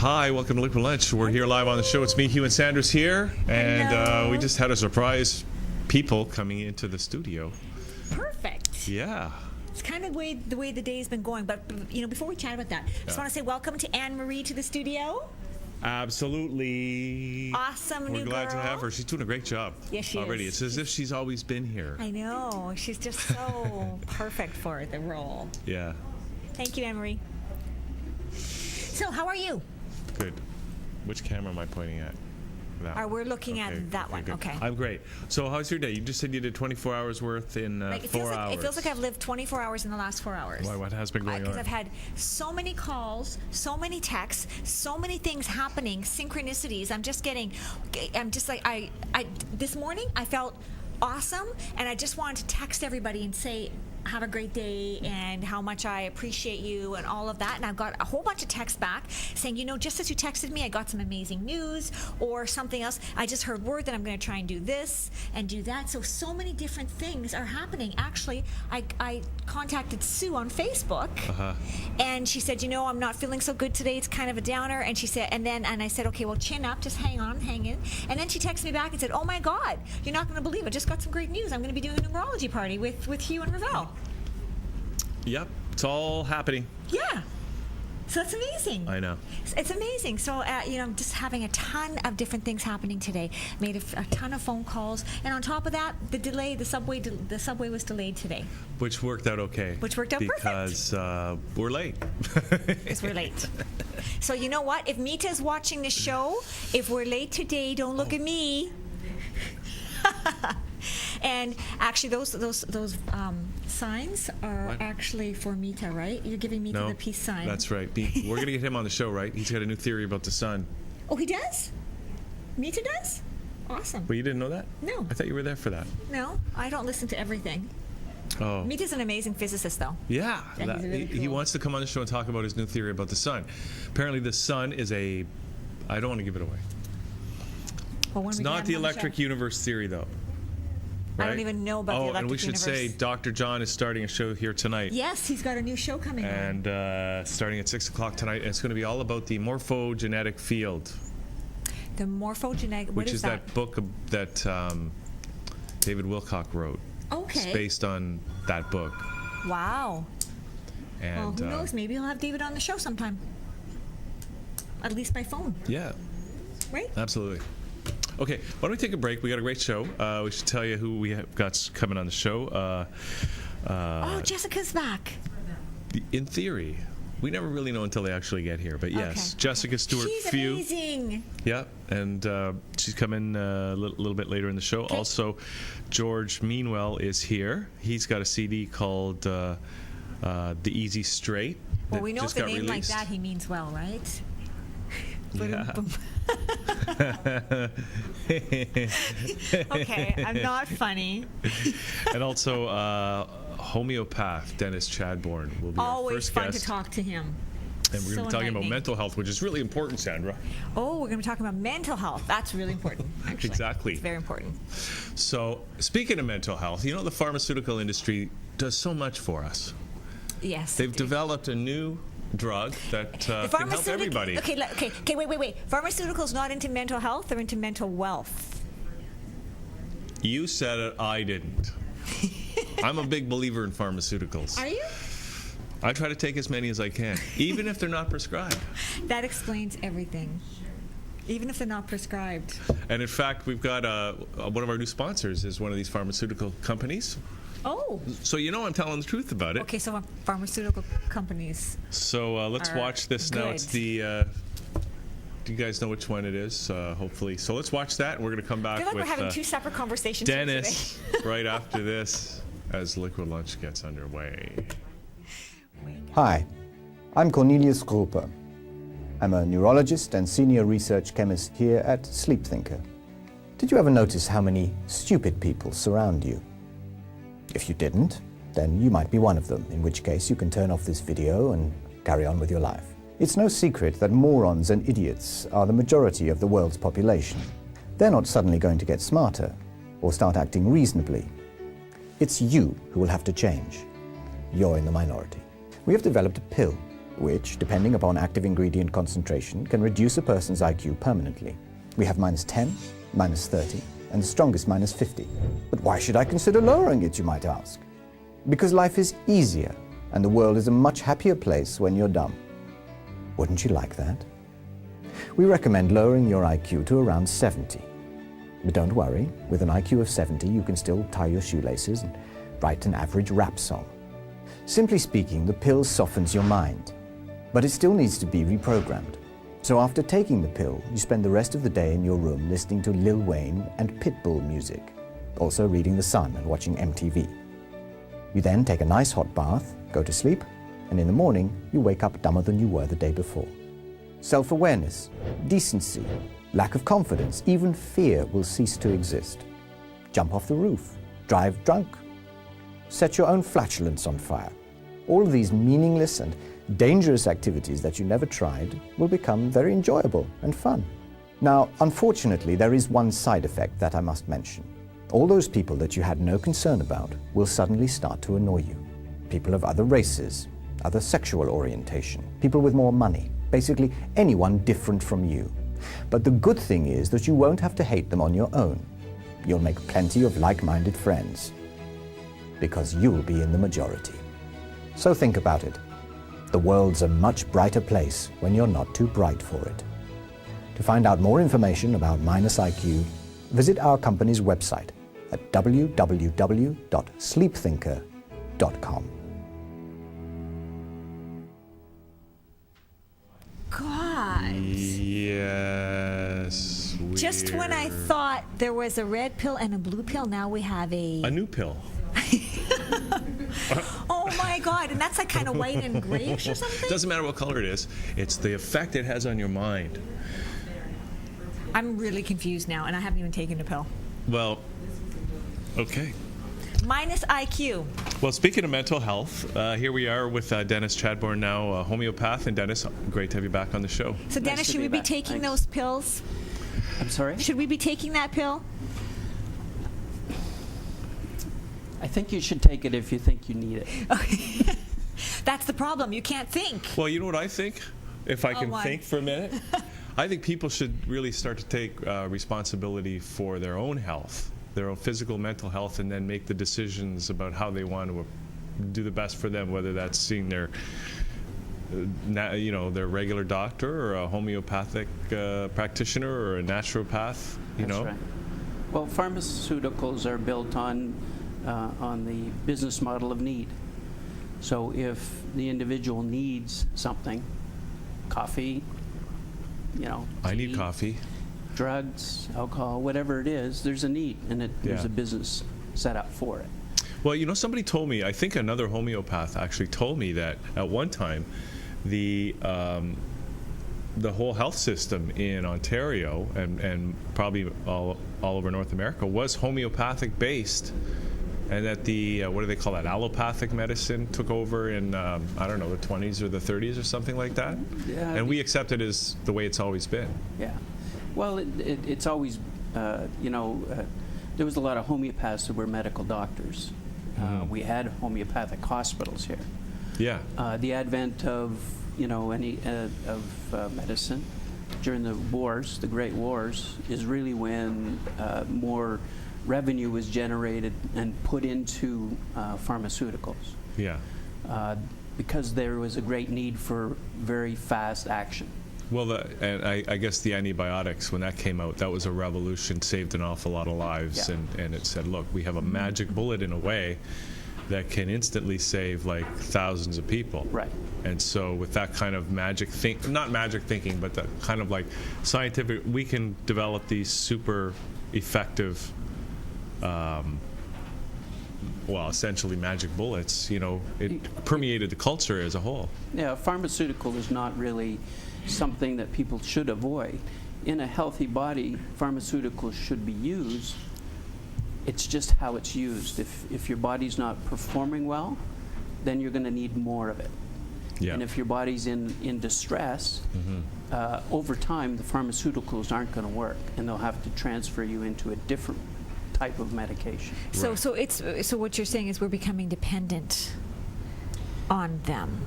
Hi, welcome to Liquid Lunch. We're here live on the show. It's me, Hugh, and Sandra's here. And we just had a surprise people coming into the studio. Perfect. Yeah. It's kind of the way the day's been going. But, you know, before we chat about that, I just want to say welcome to Anne-Marie to the studio. Absolutely. Awesome new girl. We're glad to have her. She's doing a great job. Yes, she already. is. It's as if she's always been here. I know. She's just so perfect for the role. Yeah. Thank you, Anne-Marie. So, how are you? Good. Which camera am I pointing at? That We're looking at that one. Good. Okay. I'm great. So how's your day? You just said you did 24 hours worth in 4 hours. It feels like I've lived 24 hours in the last 4 hours. Why? What has been going on? Because I've had so many calls, so many texts, so many things happening, synchronicities. I'm just like, this morning I felt awesome, and I just wanted to text everybody and say, have a great day and how much I appreciate you and all of that. And I've got a whole bunch of texts back saying, you know, just as you texted me, I got some amazing news or something else. I just heard word that I'm going to try and do this and do that. So many different things are happening. Actually, I contacted Sue on Facebook and she said, you know, I'm not feeling so good today. It's kind of a downer. And she said, and I said, okay, well, chin up, just hang in. And then she texted me back and said, oh my God, you're not going to believe it. Just got some great news. I'm going to be doing a numerology party with Hugh and Ravel. Yep, it's all happening. Yeah. So it's amazing. I know. It's amazing. So, you know, I'm just having a ton of different things happening today. Made a ton of phone calls. And on top of that, the subway was delayed today. Which worked out okay. Perfect. Because we're late. Because we're late. So you know what? If Mita's watching the show, if we're late today, don't look at me. And actually, those signs are actually for Mita, right? You're giving Mita the peace sign. That's right. We're going to get him on the show, right? He's got a new theory about the sun. Oh, he does? Mita does? Awesome. Well, you didn't know that? No. I thought you were there for that. No, I don't listen to everything. Oh. Mita's an amazing physicist, though. Yeah. He's really cool. He wants to come on the show and talk about his new theory about the sun. Apparently, the sun is I don't want to give it away. Well, it's not the electric universe theory, though. Right? I don't even know about the electric universe. And we should say Dr. John is starting a show here tonight. Yes, he's got a new show coming on. And starting at 6 o'clock tonight. And it's going to be all about the morphogenetic field. The morphogenetic, what is that? Which is that book that David Wilcock wrote. Okay. It's based on that book. Wow. And, well, who knows? Maybe he'll have David on the show sometime. At least by phone. Yeah. Right? Absolutely. Okay, why don't we take a break? We got a great show. We should tell you who we have got coming on the show. Jessica's back. In theory. We never really know until they actually get here. But yes, okay. Jessica Stuart. She's amazing. Yeah, and she's coming a little bit later in the show. Okay. Also, George Meanwell is here. He's got a CD called The Easy Straight. Well, we know with a name like that, he means well, right? Yeah. Okay, I'm not funny. And also, homeopath Dennis Chadbourne will be always our first fun guest. To talk to him. And we're going to be talking about mental health, which is really important, Sandra. Oh, we're going to be talking about mental health. That's really important, actually. Exactly. It's very important. So, speaking of mental health, you know, the pharmaceutical industry does so much for us. Yes. They've developed a new drug that can help everybody. Okay, wait. Pharmaceuticals not into mental health, they're into mental wealth. You said it, I didn't. I'm a big believer in pharmaceuticals. Are you? I try to take as many as I can, even if they're not prescribed. That explains everything. Even if they're not prescribed. And in fact, we've got one of our new sponsors is one of these pharmaceutical companies. Oh. So you know I'm telling the truth about it. Okay, so pharmaceutical companies. So let's watch this good. now. It's the... do you guys know which one it is? Hopefully. So let's watch that, and we're going to come back I feel like with we're having two separate conversations Dennis right after this as Liquid Lunch gets underway. Hi, I'm Cornelius Gruppe. I'm a neurologist and senior research chemist here at Sleep Thinker. Did you ever notice how many stupid people surround you? If you didn't, then you might be one of them, in which case you can turn off this video and carry on with your life. It's no secret that morons and idiots are the majority of the world's population. They're not suddenly going to get smarter or start acting reasonably. It's you who will have to change. You're in the minority. We have developed a pill which, depending upon active ingredient concentration, can reduce a person's IQ permanently. We have -10, -30, and the strongest -50. But why should I consider lowering it, you might ask? Because life is easier, and the world is a much happier place when you're dumb. Wouldn't you like that? We recommend lowering your IQ to around 70. But don't worry, with an IQ of 70, you can still tie your shoelaces and write an average rap song. Simply speaking, the pill softens your mind, but it still needs to be reprogrammed. So after taking the pill, you spend the rest of the day in your room listening to Lil Wayne and Pitbull music, also reading The Sun and watching MTV. You then take a nice hot bath, go to sleep, and in the morning, you wake up dumber than you were the day before. Self-awareness, decency, lack of confidence, even fear will cease to exist. Jump off the roof, drive drunk, set your own flatulence on fire. All of these meaningless and dangerous activities that you never tried will become very enjoyable and fun. Now, unfortunately, there is one side effect that I must mention. All those people that you had no concern about will suddenly start to annoy you. People of other races, other sexual orientation, people with more money, basically anyone different from you. But the good thing is that you won't have to hate them on your own. You'll make plenty of like-minded friends, because you'll be in the majority. So think about it. The world's a much brighter place when you're not too bright for it. To find out more information about -IQ, visit our company's website at www.sleepthinker.com. God. Yes. Just when I thought there was a red pill and a blue pill, now we have a new pill. Oh my God! And that's like kind of white and grayish or something. Doesn't matter what color it is. It's the effect it has on your mind. I'm really confused now, and I haven't even taken a pill. Well, okay. -IQ. Well, speaking of mental health, here we are with Dennis Chadbourne now, a homeopath. And Dennis, great to have you back on the show. So Dennis, Nice to should be we be back. taking Thanks. those pills? I'm sorry? Should we be taking that pill? I think you should take it if you think you need it. That's the problem. You can't think. Well, you know what I think? If I can why? think for a minute. I think people should really start to take responsibility for their own health, their own physical, mental health, and then make the decisions about how they want to do the best for them, whether that's seeing their their regular doctor or a homeopathic practitioner or a naturopath, That's right. Well, pharmaceuticals are built on the business model of need. So if the individual needs something, coffee, I need tea, coffee. drugs, alcohol, whatever it is, there's a need, and there's Yeah. a business set up for it. Well, somebody told me, I think another homeopath actually told me that at one time the whole health system in Ontario and probably all over North America was homeopathic based, and that the what do they call that, allopathic medicine took over in I don't know, the 20s or the 30s or something like that. Yeah, And we accept it as the way it's always been. Yeah. Well, it's always, there was a lot of homeopaths that were medical doctors. We had homeopathic hospitals here. Yeah. The advent of, medicine during the wars, the Great Wars, is really when more revenue was generated and put into pharmaceuticals. Yeah. Because there was a great need for very fast action. Well, and I guess the antibiotics, when that came out, that was a revolution, saved an awful lot of lives. Yeah. And it said, look, we have a magic bullet in a way that can instantly save like thousands of people. Right. And so with that kind of not magic thinking, but that kind of like scientific, we can develop these super effective, essentially magic bullets. It permeated the culture as a whole. Yeah, pharmaceutical is not really something that people should avoid. In a healthy body, pharmaceuticals should be used. It's just how it's used. If your body's not performing well, then you're going to need more of it. Yeah. And if your body's in distress, over time, the pharmaceuticals aren't going to work, and they'll have to transfer you into a different type of medication. So what you're saying is we're becoming dependent on them.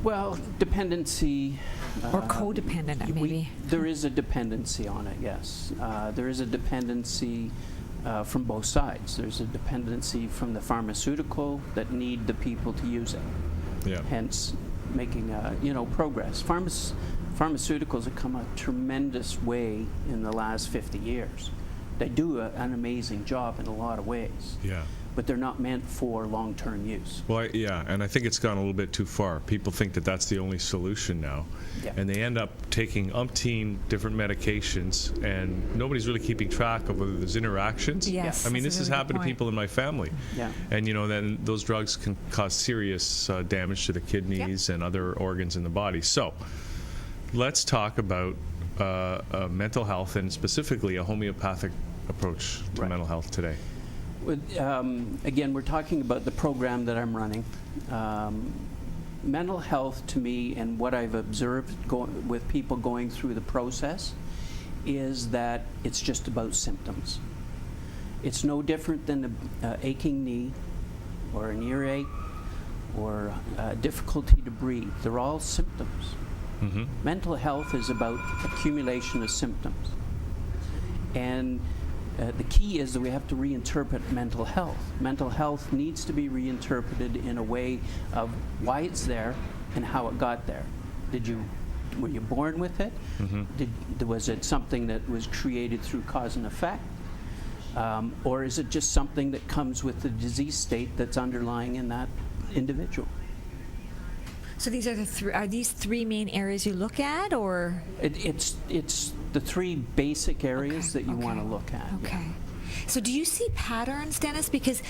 Well, dependency. Or codependent, maybe. There is a dependency on it, yes. There is a dependency from both sides. There's a dependency from the pharmaceutical that need the people to use it. Yeah. Hence, making progress. Pharmaceuticals have come a tremendous way in the last 50 years. They do an amazing job in a lot of ways. Yeah. But they're not meant for long-term use. Well, yeah, and I think it's gone a little bit too far. People think that that's the only solution now. Yeah. And they end up taking umpteen different medications, and nobody's really keeping track of whether there's interactions. Yes. I mean, that's this a has really good happened to point. people in my family. Yeah. And, then those drugs can cause serious damage to the kidneys and other organs in the body. So let's talk about mental health, and specifically a homeopathic approach to Right. mental health today. Again, we're talking about the program that I'm running. Mental health, to me, and what I've observed with people going through the process, is that it's just about symptoms. It's no different than an aching knee, or an earache, or difficulty to breathe. They're all symptoms. Mm-hmm. Mental health is about accumulation of symptoms. And the key is that we have to reinterpret mental health. Mental health needs to be reinterpreted in a way of why it's there and how it got there. Were you born with it? Mm-hmm. Was it something that was created through cause and effect? Or is it just something that comes with the disease state that's underlying in that individual? So these are these three main areas you look at, or? It's the three basic areas that you want to look at. Okay. So do you see patterns, Dennis? Because,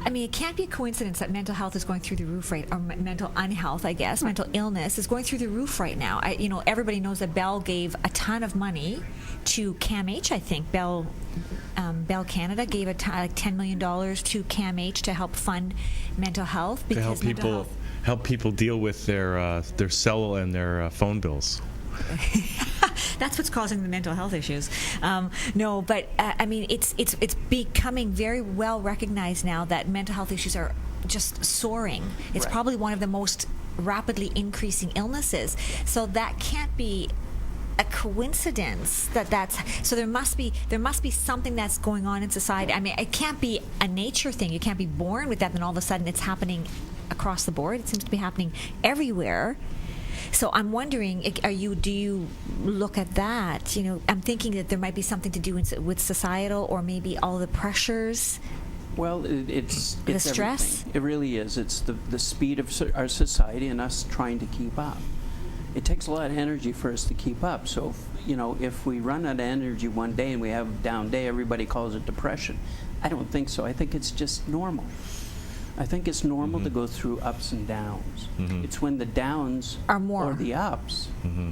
I mean, it can't be a coincidence that mental health is going through the roof or mental unhealth, I guess, mental illness is going through the roof right now. Everybody knows that Bell gave a ton of money to CAMH, I think. Bell Canada gave like $10 million to CAMH to help fund mental health. To Because help people deal with their cell and their phone bills. That's what's causing the mental health issues. No, but I mean, it's becoming very well recognized now that mental health issues are just soaring. It's Right. probably one of the most rapidly increasing illnesses. So that can't be a coincidence so there must be something that's going on in society. I mean, it can't be a nature thing. You can't be born with that, and all of a sudden it's happening across the board. It seems to be happening everywhere. So I'm wondering, do you look at that? I'm thinking that there might be something to do with societal, or maybe all the pressures. Well, it's The stress? everything. It really is. It's the speed of our society and us trying to keep up. It takes a lot of energy for us to keep up. So, if we run out of energy one day and we have a down day, everybody calls it depression. I don't think so. I think it's just normal. I think it's normal to go through ups and downs. It's when the downs Are more. or the ups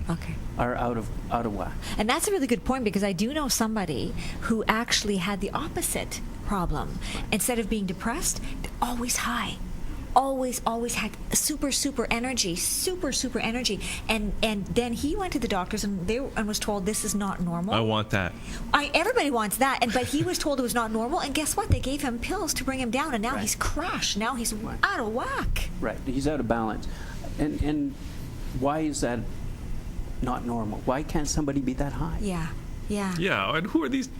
Okay. are out of whack. And that's a really good point, because I do know somebody who actually had the opposite problem. Instead of being depressed, they're always high. Always had super energy, super energy. And then he went to the doctors and was told this is not normal. I want that. Everybody wants that, but he was told it was not normal. And guess what? They gave him pills to bring him down, and now he's crashed. Now he's out of whack. Right. He's out of balance. And why is that not normal? Why can't somebody be that high? Yeah. Yeah, and who are these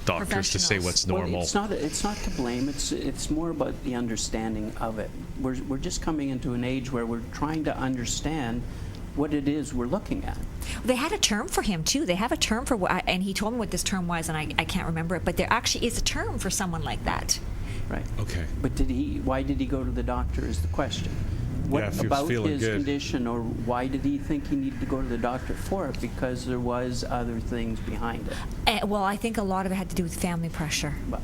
doctors to say what's normal? Well, it's not to blame. It's more about the understanding of it. We're just coming into an age where we're trying to understand what it is we're looking at. They had a term for him too. They have a term for and he told me what this term was, and I can't remember it. But there actually is a term for someone like that. Right. Okay. But why did he go to the doctor is the question. What if he was about feeling his good. condition, or why did he think he needed to go to the doctor for it? Because there was other things behind it. Well, I think a lot of it had to do with family pressure. But,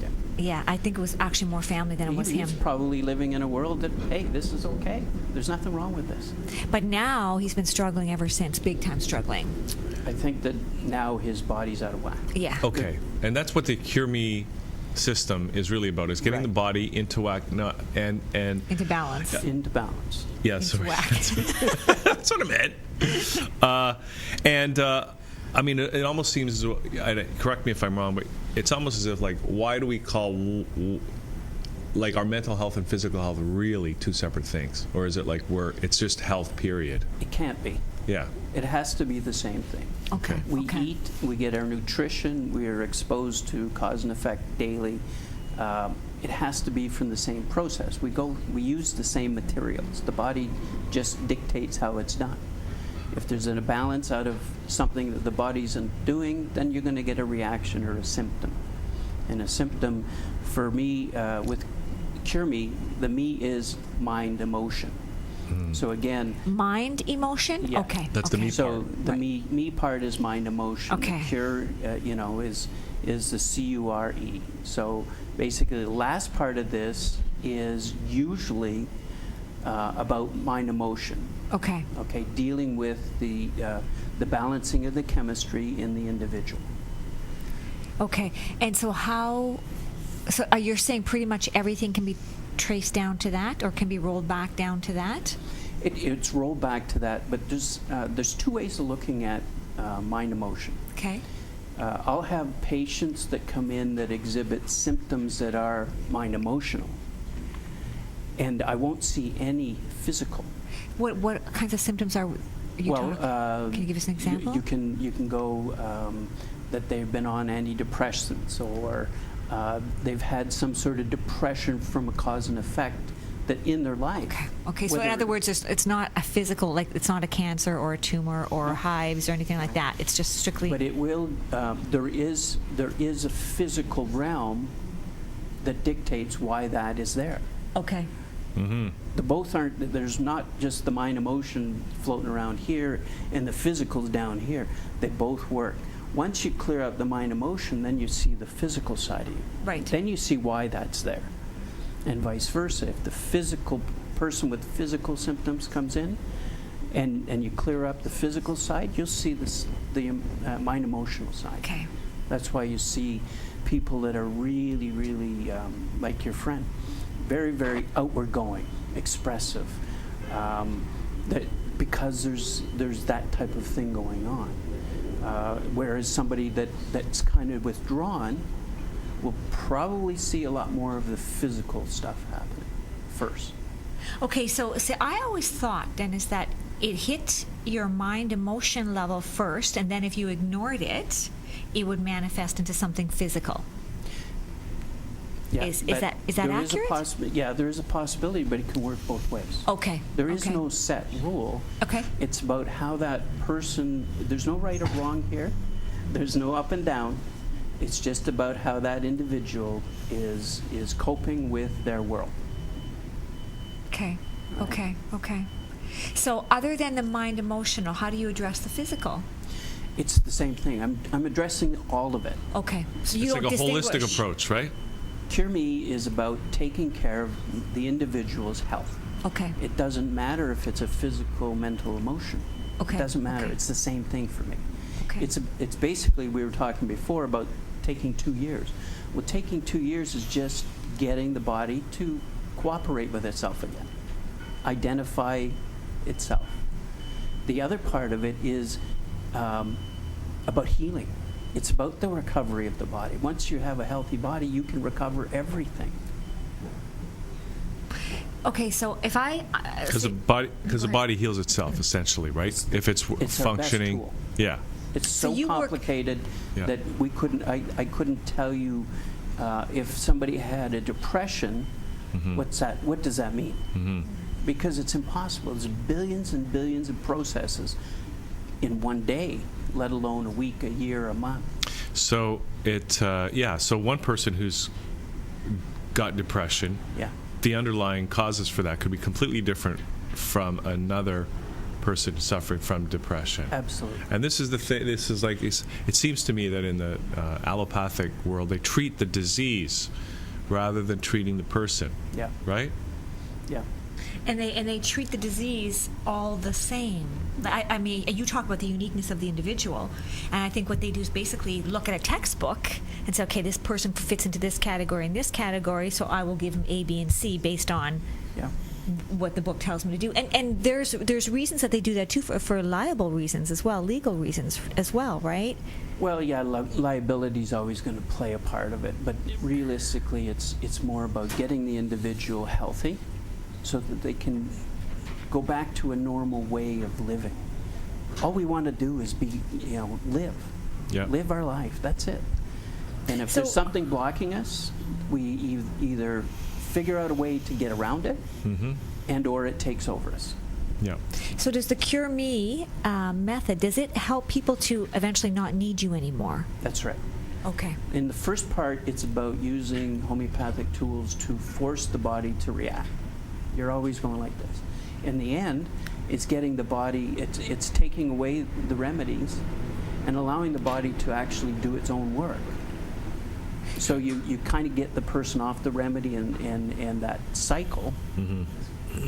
yeah. Yeah, I think it was actually more family than it was him. He's probably living in a world that, hey, this is okay. There's nothing wrong with this. But now he's been struggling ever since, big time struggling. I think that now his body's out of whack. Yeah. Okay, and that's what the Cure Me system is really about, is getting Right. the body into whack, and Into balance. Into balance. yeah, Into sorry. whack. That's what I meant. I mean, it almost seems, correct me if I'm wrong, but it's almost as if, like, why do we call like our mental health and physical health really two separate things, or is it like it's just health period? It can't be. Yeah. It has to be the same thing. Okay. We okay. eat, we get our nutrition, we are exposed to cause and effect daily. It has to be from the same process. We use the same materials. The body just dictates how it's done. If there's an imbalance out of something that the body isn't doing, then you're going to get a reaction or a symptom. And a symptom, for me, with Cure Me, the me is mind, emotion. So again, Mind, emotion. Yeah. Okay. That's the okay. me so part. the Right. me part is mind, emotion. Okay. The cure, is the CURE. So basically, the last part of this is usually about mind, emotion. Okay. Okay, dealing with the balancing of the chemistry in the individual. Okay. And so you're saying pretty much everything can be traced down to that, or can be rolled back down to that? It's rolled back to that, but there's two ways of looking at mind, emotion. Okay. I'll have patients that come in that exhibit symptoms that are mind emotional, and I won't see any physical. What kinds of symptoms are you talking? Can you give us an example? You can go that they've been on antidepressants, or they've had some sort of depression from a cause and effect that in their life. Okay. Okay. So in Whether other words, it's not a physical, like it's not a cancer or a tumor or hives or anything like that. It's just strictly. But it will. There is a physical realm that dictates why that is there. Okay. The both aren't. There's not just the mind emotion floating around here and the physical's down here. They both work. Once you clear out the mind emotion, then you see the physical side of you. Right. Then you see why that's there, and vice versa. If the physical person with physical symptoms comes in, and you clear up the physical side, you'll see the mind emotional side. Okay. That's why you see people that are really, really like your friend, very, very outward going, expressive, because there's that type of thing going on. Whereas somebody that's kind of withdrawn will probably see a lot more of the physical stuff happening first. Okay. So I always thought, Dennis, that it hit your mind emotion level first, and then if you ignored it, it would manifest into something physical. Yeah, Is but that there accurate? There is a possibility, but it can work both ways. Okay. There is okay. no set rule. Okay. It's about how that person, there's no right or wrong here. There's no up and down. It's just about how that individual is coping with their world. Okay. Right. Okay. Okay. So other than the mind emotional, how do you address the physical? It's the same thing. I'm addressing all of it. Okay. So you It's don't like a holistic distinguish. approach, right? Cure Me is about taking care of the individual's health. Okay. It doesn't matter if it's a physical, mental, emotion. Okay. It doesn't matter. Okay. It's the same thing for me. Okay. It's basically, we were talking before about taking 2 years. Well, taking 2 years is just getting the body to cooperate with itself again, identify itself. The other part of it is about healing. It's about the recovery of the body. Once you have a healthy body, you can recover everything. Okay. So if I Because the body heals itself essentially, right? If it's It's our best functioning. tool. Yeah. It's So so you work- complicated Yeah. that I couldn't tell you if somebody had a depression, what does that mean? Because it's impossible. There's billions and billions of processes in one day, let alone a week, a year, a month. So so one person who's got depression, Yeah. the underlying causes for that could be completely different from another person suffering from depression. Absolutely. And this is the thing. This is like it seems to me that in the allopathic world, they treat the disease rather than treating the person. Yeah. Right? Yeah. and they treat the disease all the same. I mean, you talk about the uniqueness of the individual, and I think what they do is basically look at a textbook and say, okay, this person fits into this category and this category, so I will give him A, B, and C based on Yeah. what the book tells me to do. And there's reasons that they do that too, for liable reasons as well, legal reasons as well, right? Well, yeah, liability is always going to play a part of it, but realistically, it's more about getting the individual healthy so that they can go back to a normal way of living. All we want to do is live. Yeah. Live our life. That's it. And if So- there's something blocking us, we either figure out a way to get around it, and or it takes over us. Yeah. So does the Cure Me method, does it help people to eventually not need you anymore? That's right. Okay. In the first part, it's about using homeopathic tools to force the body to react. You're always going like this. In the end, it's getting the body, it's taking away the remedies and allowing the body to actually do its own work. So you kind of get the person off the remedy and that cycle,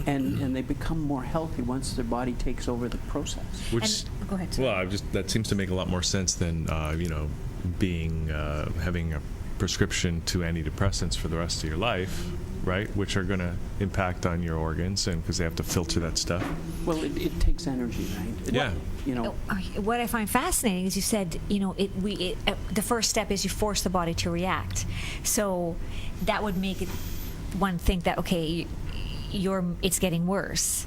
and they become more healthy once their body takes over the process. Which, Go ahead. well, that seems to make a lot more sense than having a prescription to antidepressants for the rest of your life, right? Which are going to impact on your organs, and because they have to filter that stuff. Well, it takes energy, right? Yeah. What I find fascinating is you said, the first step is you force the body to react. So that would make one think that, okay, it's getting worse.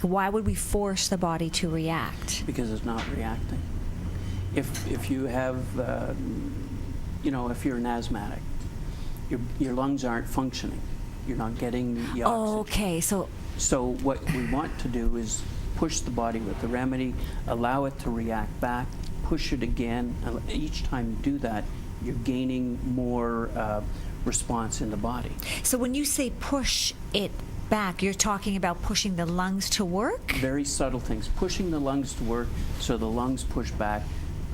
Why would we force the body to react? Because it's not reacting. If you have, if you're an asthmatic, your lungs aren't functioning. You're not getting the oxygen. Oh, okay. So what we want to do is push the body with the remedy, allow it to react back, push it again. And each time you do that, you're gaining more response in the body. So when you say push it back, you're talking about pushing the lungs to work? Very subtle things. Pushing the lungs to work so the lungs push back.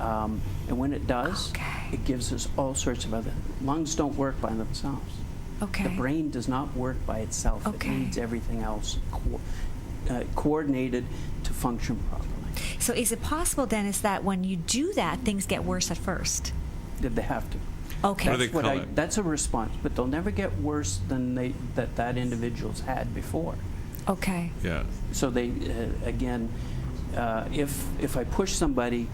And when it does, it gives us all sorts of other... Lungs don't work by themselves. Okay. The brain does not work by itself. Okay. It needs everything else coordinated to function properly. So is it possible, Dennis, that when you do that, things get worse at first? They have to. Okay. What do they call it? That's a response, but they'll never get worse than that individual's had before. Okay. Yeah. So they, again, if I push somebody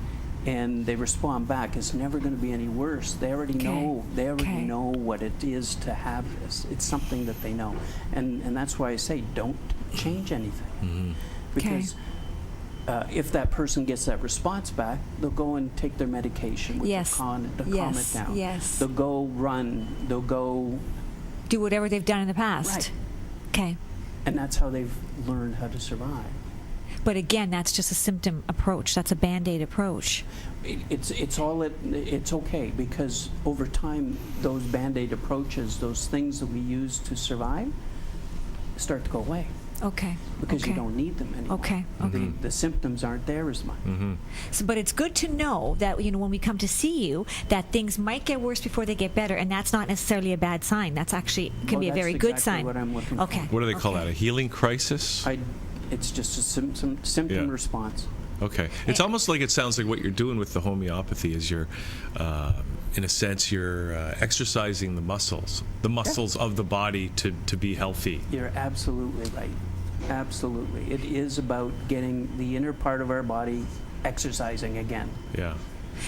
and they respond back, it's never going to be any worse. They already know. They already know what it is to have this. It's something that they know, and that's why I say don't change anything, because if that person gets that response back, they'll go and take their medication, which will calm it down. Yes. They'll go run. They'll go do whatever they've done in the past. Right. Okay. And that's how they've learned how to survive. But again, that's just a symptom approach. That's a Band-Aid approach. It's okay, because over time, those Band-Aid approaches, those things that we use to survive, start to go away. Okay. Because you don't need them anymore. Okay. The symptoms aren't there as much. So, but it's good to know that when we come to see you, that things might get worse before they get better, and that's not necessarily a bad sign. That's actually can be a very good sign. What I'm looking Okay. for. What do they call that? A healing crisis? It's just a symptom response. Okay. It's almost like it sounds like what you're doing with the homeopathy is you're, in a sense, you're exercising the muscles of the body to be healthy. You're absolutely right. Absolutely. It is about getting the inner part of our body exercising again. Yeah.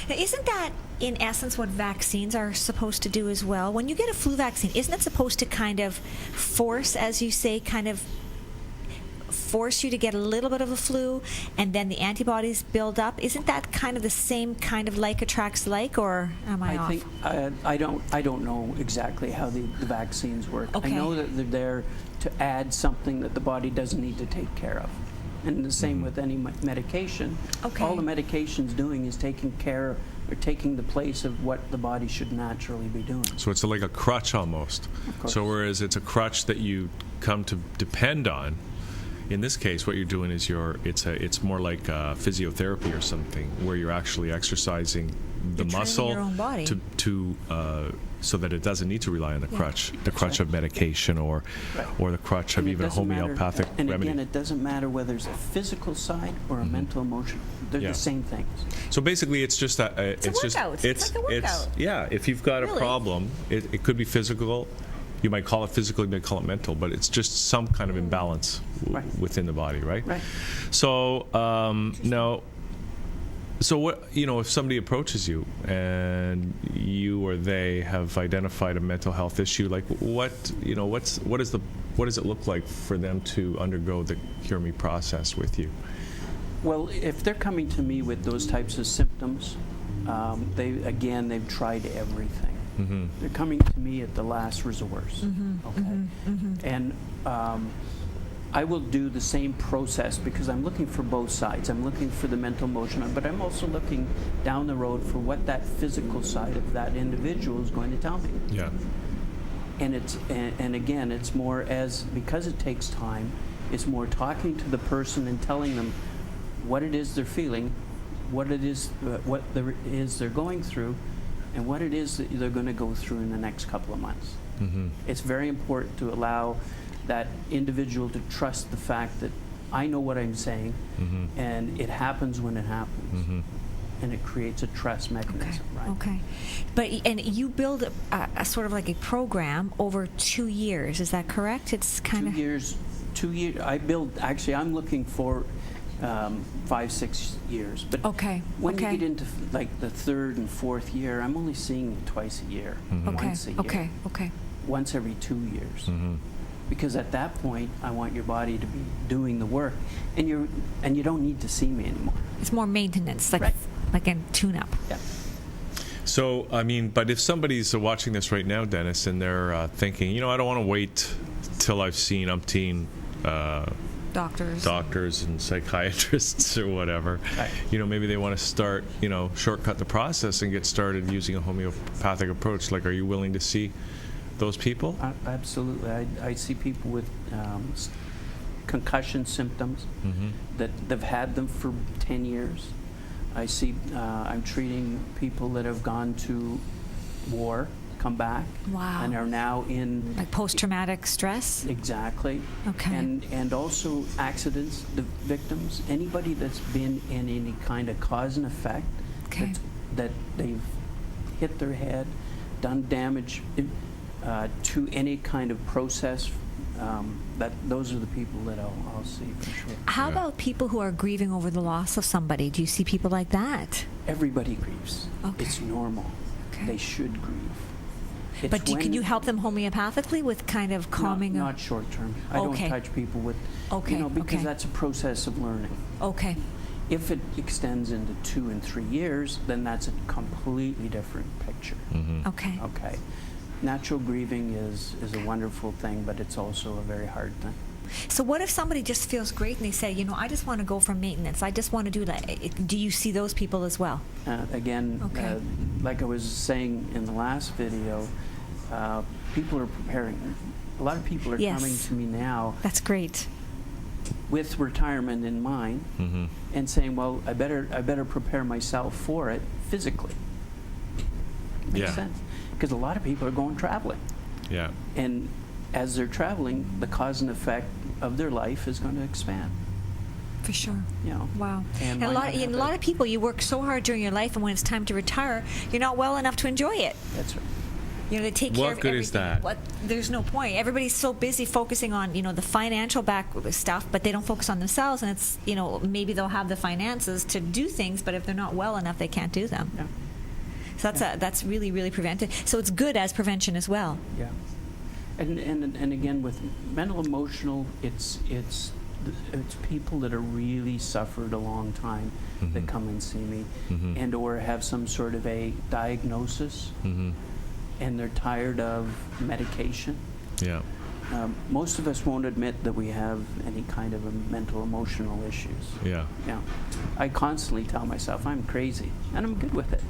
Now, isn't that, in essence, what vaccines are supposed to do as well? When you get a flu vaccine, isn't it supposed to kind of force, as you say, force you to get a little bit of a flu, and then the antibodies build up? Isn't that kind of the same kind of like attracts like, or am I off? Think I don't know exactly how the vaccines work. Okay. I know that they're there to add something that the body doesn't need to take care of. And the same with any medication. Okay. All the medication's doing is taking care or taking the place of what the body should naturally be doing. So it's like a crutch almost. Of course. So whereas it's a crutch that you come to depend on, in this case, what you're doing is it's more like physiotherapy or something, where you're actually exercising the You're muscle training your own body. to so that it doesn't need to rely on the crutch, of medication or the crutch of And it even a doesn't homeopathic and remedy. again, it doesn't matter whether it's a physical side or a mental emotion. They're the same things. So basically, it's just that it's a workout. It's like a workout. If you've got Really? a problem, it could be physical. you might call it physical, you might call it mental, but it's just some kind of imbalance Right. within the body, right? Right. So now, so what, if somebody approaches you and you or they have identified a mental health issue, like what does it look like for them to undergo the Cure Me process with you? Well, if they're coming to me with those types of symptoms, they've tried everything. Mm-hmm. They're coming to me at the last resource. Okay. And I will do the same process because I'm looking for both sides. I'm looking for the mental, emotional, but I'm also looking down the road for what that physical side of that individual is going to tell me. Yeah. And again, it's more because it takes time, it's more talking to the person and telling them what it is they're feeling, what it is they're going through, and what it is that they're going to go through in the next couple of months. Mm-hmm. It's very important to allow that individual to trust the fact that I know what I'm saying, Mm-hmm. and it happens when it happens. Mm-hmm. And it creates a trust mechanism, right? Okay. And you build a sort of like a program over 2 years. Is that correct? It's kind of 2 years. 2 years. I'm looking for 5-6 years. But Okay. when Okay. you get into like the third and fourth year, I'm only seeing you twice a year. Okay. Once a year. Okay. Okay. Once every 2 years. Mm-hmm. Because at that point, I want your body to be doing the work, and you don't need to see me anymore. It's more maintenance, like Right. like a tune-up. Yeah. So, but if somebody's watching this right now, Dennis, and they're thinking, I don't want to wait till I've seen umpteen doctors and psychiatrists or whatever. Right. Maybe they want to start, shortcut the process and get started using a homeopathic approach. Like, are you willing to see those people? Absolutely. I see people with concussion symptoms Mm-hmm. that they've had them for 10 years. I see, I'm treating people that have gone to war, come back, Wow. and are now in Like post-traumatic stress? exactly. Okay. And also accidents, the victims, anybody that's been in any kind of cause and effect, Okay. that they've hit their head, done damage to any kind of process. Those are the people that I'll see for sure. How Yeah. about people who are grieving over the loss of somebody? Do you see people like that? Everybody grieves. Okay. It's normal. Okay. They should grieve. It's But can when- you help them homeopathically with kind of calming? Not short term. I Okay. don't touch people with, Okay, because okay. that's a process of learning. Okay. If it extends into 2 and 3 years, then that's a completely different picture. Mm-hmm. Okay. Okay. Natural grieving is a wonderful thing, but it's also a very hard thing. So what if somebody just feels great and they say, I just want to go for maintenance. I just want to do that. Do you see those people as well? Again, Okay. like I was saying in the last video, people are preparing. A lot of people are Yes. coming to me now That's great. with retirement in mind, Mm-hmm. and saying, "Well, I better prepare myself for it physically." Makes Yeah. sense, because a lot of people are going traveling, Yeah. and as they're traveling, the cause and effect of their life is going to expand. For sure. You know. Wow. And And a why lot, not and have a lot it? of people, you work so hard during your life, and when it's time to retire, you're not well enough to enjoy it. That's right. They take care What of good everything. is that? There's no point. Everybody's so busy focusing on, the financial back stuff, but they don't focus on themselves. And it's, maybe they'll have the finances to do things, but if they're not well enough, they can't do them. Yeah. So that's really, really preventive. So it's good as prevention as well. Yeah. And again, with mental emotional, it's people that are really suffered a long time that Mhm. come and see me, Mhm. and or have some sort of a diagnosis, Mm-hmm. and they're tired of medication. Yeah. Most of us won't admit that we have any kind of a mental emotional issues. Yeah. Yeah. I constantly tell myself I'm crazy, and I'm good with it.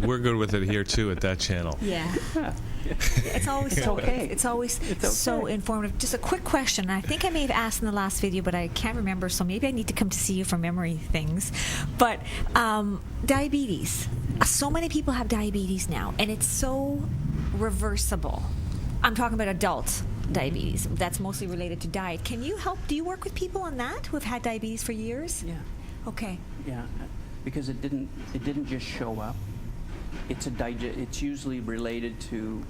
We're good with it here too at ThatChannel. Yeah. Yeah. It's always It's so okay. It's always It's so okay. informative. Just a quick question. I think I may have asked in the last video, but I can't remember. So maybe I need to come to see you for memory things. But diabetes. So many people have diabetes now, and it's so reversible. I'm talking about adult diabetes. That's mostly related to diet. Can you help? Do you work with people on that who have had diabetes for years? Yeah. Okay. Yeah, because it didn't just show up. It's usually related to,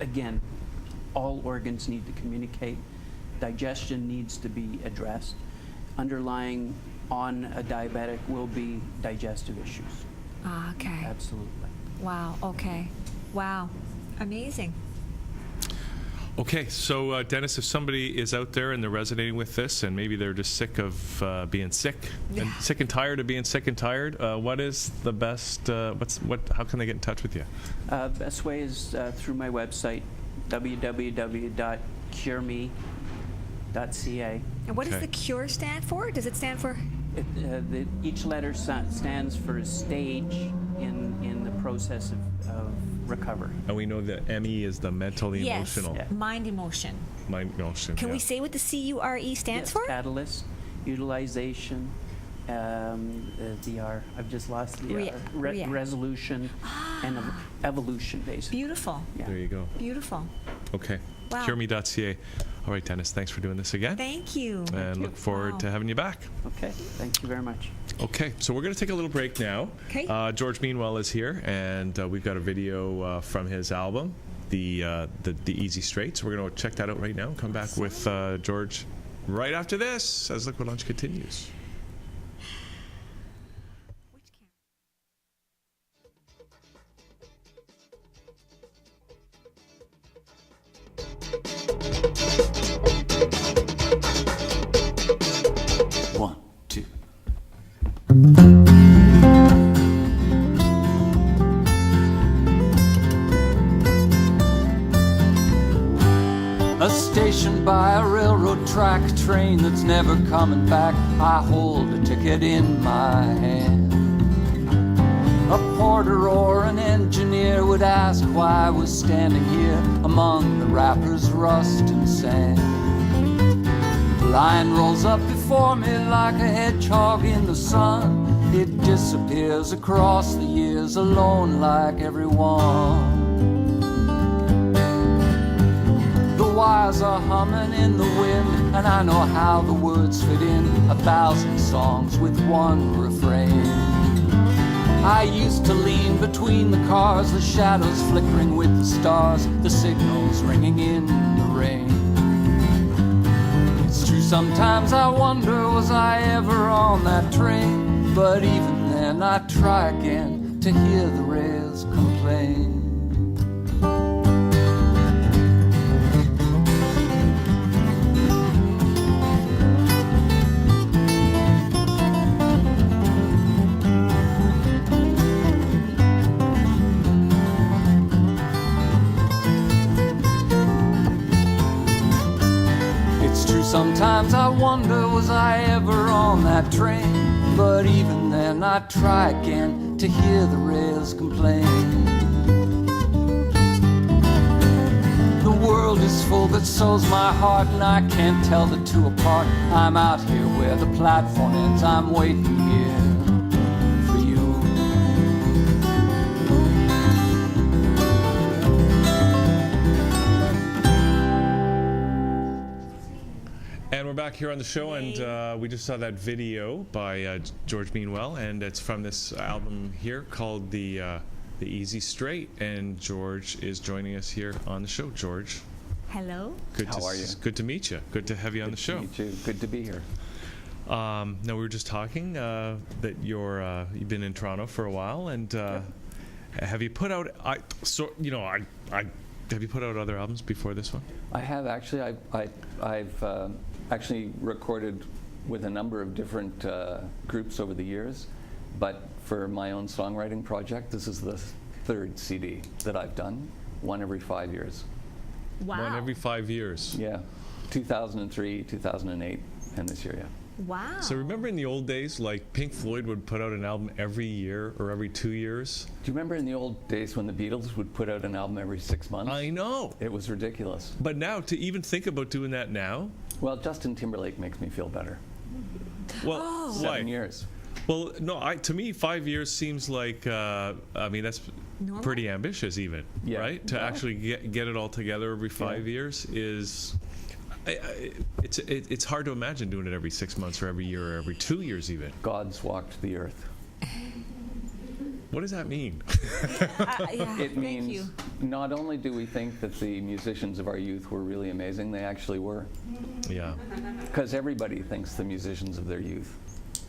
again, all organs need to communicate. Digestion needs to be addressed. Underlying on a diabetic will be digestive issues. Okay. Absolutely. Wow. Okay. Wow. Amazing. Okay, so Dennis, if somebody is out there and they're resonating with this, and maybe they're just sick of being sick, and sick and tired of being sick and tired, what is the best? How can they get in touch with you? Best way is through my website, www.cureme.ca. And what does Okay. the cure stand for? Does it stand for? Each letter stands for a stage in the process of recovery. And we know that ME is the mentally Yes. emotional. Yeah. Mind emotion. Mind emotion. Can we yeah. say what the CURE stands Yes, for? Catalyst, utilization, the R. I've just lost the R. Resolution and evolution, basically. Beautiful. Yeah. There you go. Beautiful. Okay. Wow. cureme.ca. All right, Dennis, thanks for doing this again. Thank you. And look forward Wow. to having you back. Okay, thank you very much. Okay, so we're going to take a little break now. Okay. George Meanwell is here, and we've got a video from his album, the Easy Straight. So we're going to check that out right now and come back with George right after this as Liquid Lunch continues. One, two. A station by a railroad track, a train that's never coming back. I hold a ticket in my hand. A porter or an engineer would ask why I was standing here among the wrappers, rust and sand. The line rolls up before me like a hedgehog in the sun. It disappears across the years, alone like everyone. The wires are humming in the wind, and I know how the words fit in 1,000 songs with one refrain. I used to lean between the cars, the shadows flickering with the stars, the signals ringing in the rain. It's true, sometimes I wonder, was I ever on that train? But even then I try again to hear the rails complain. Sometimes I wonder, was I ever on that train? But even then I try again to hear the rails complain. The world is full that sows my heart, and I can't tell the two apart. I'm out here where the platform ends, I'm waiting here for you. And we're back here on the show, and we just saw that video by George Meanwell, and it's from this album here called the Easy Straight. And George is joining us here on the show. George, Hello. How are you? Good to meet you. Good to have you on the show. Me too. Good to be here. Now we were just talking that you've been in Toronto for a while, and have you put out? Have you put out other albums before this one? I have actually. I've actually recorded with a number of different groups over the years, but for my own songwriting project, this is the third CD that I've done, one every 5 years. Wow. One every 5 years. Yeah, 2003, 2008, and this year, yeah. Wow. So remember in the old days, like Pink Floyd would put out an album every year or every 2 years? Do you remember in the old days when the Beatles would put out an album every 6 months? I know. It was ridiculous. But now, to even think about doing that now? Well, Justin Timberlake makes me feel better. Well, why? 7 years. Well, no, to me, 5 years seems like, that's Normal? pretty ambitious even, Yeah. right? To Yeah. actually get it all together every 5 years is... It's hard to imagine doing it every 6 months or every year or every 2 years even. God's walked the earth. What does that mean? Yeah, It thank means you. not only do we think that the musicians of our youth were really amazing, they actually were. Yeah. Because everybody thinks the musicians of their youth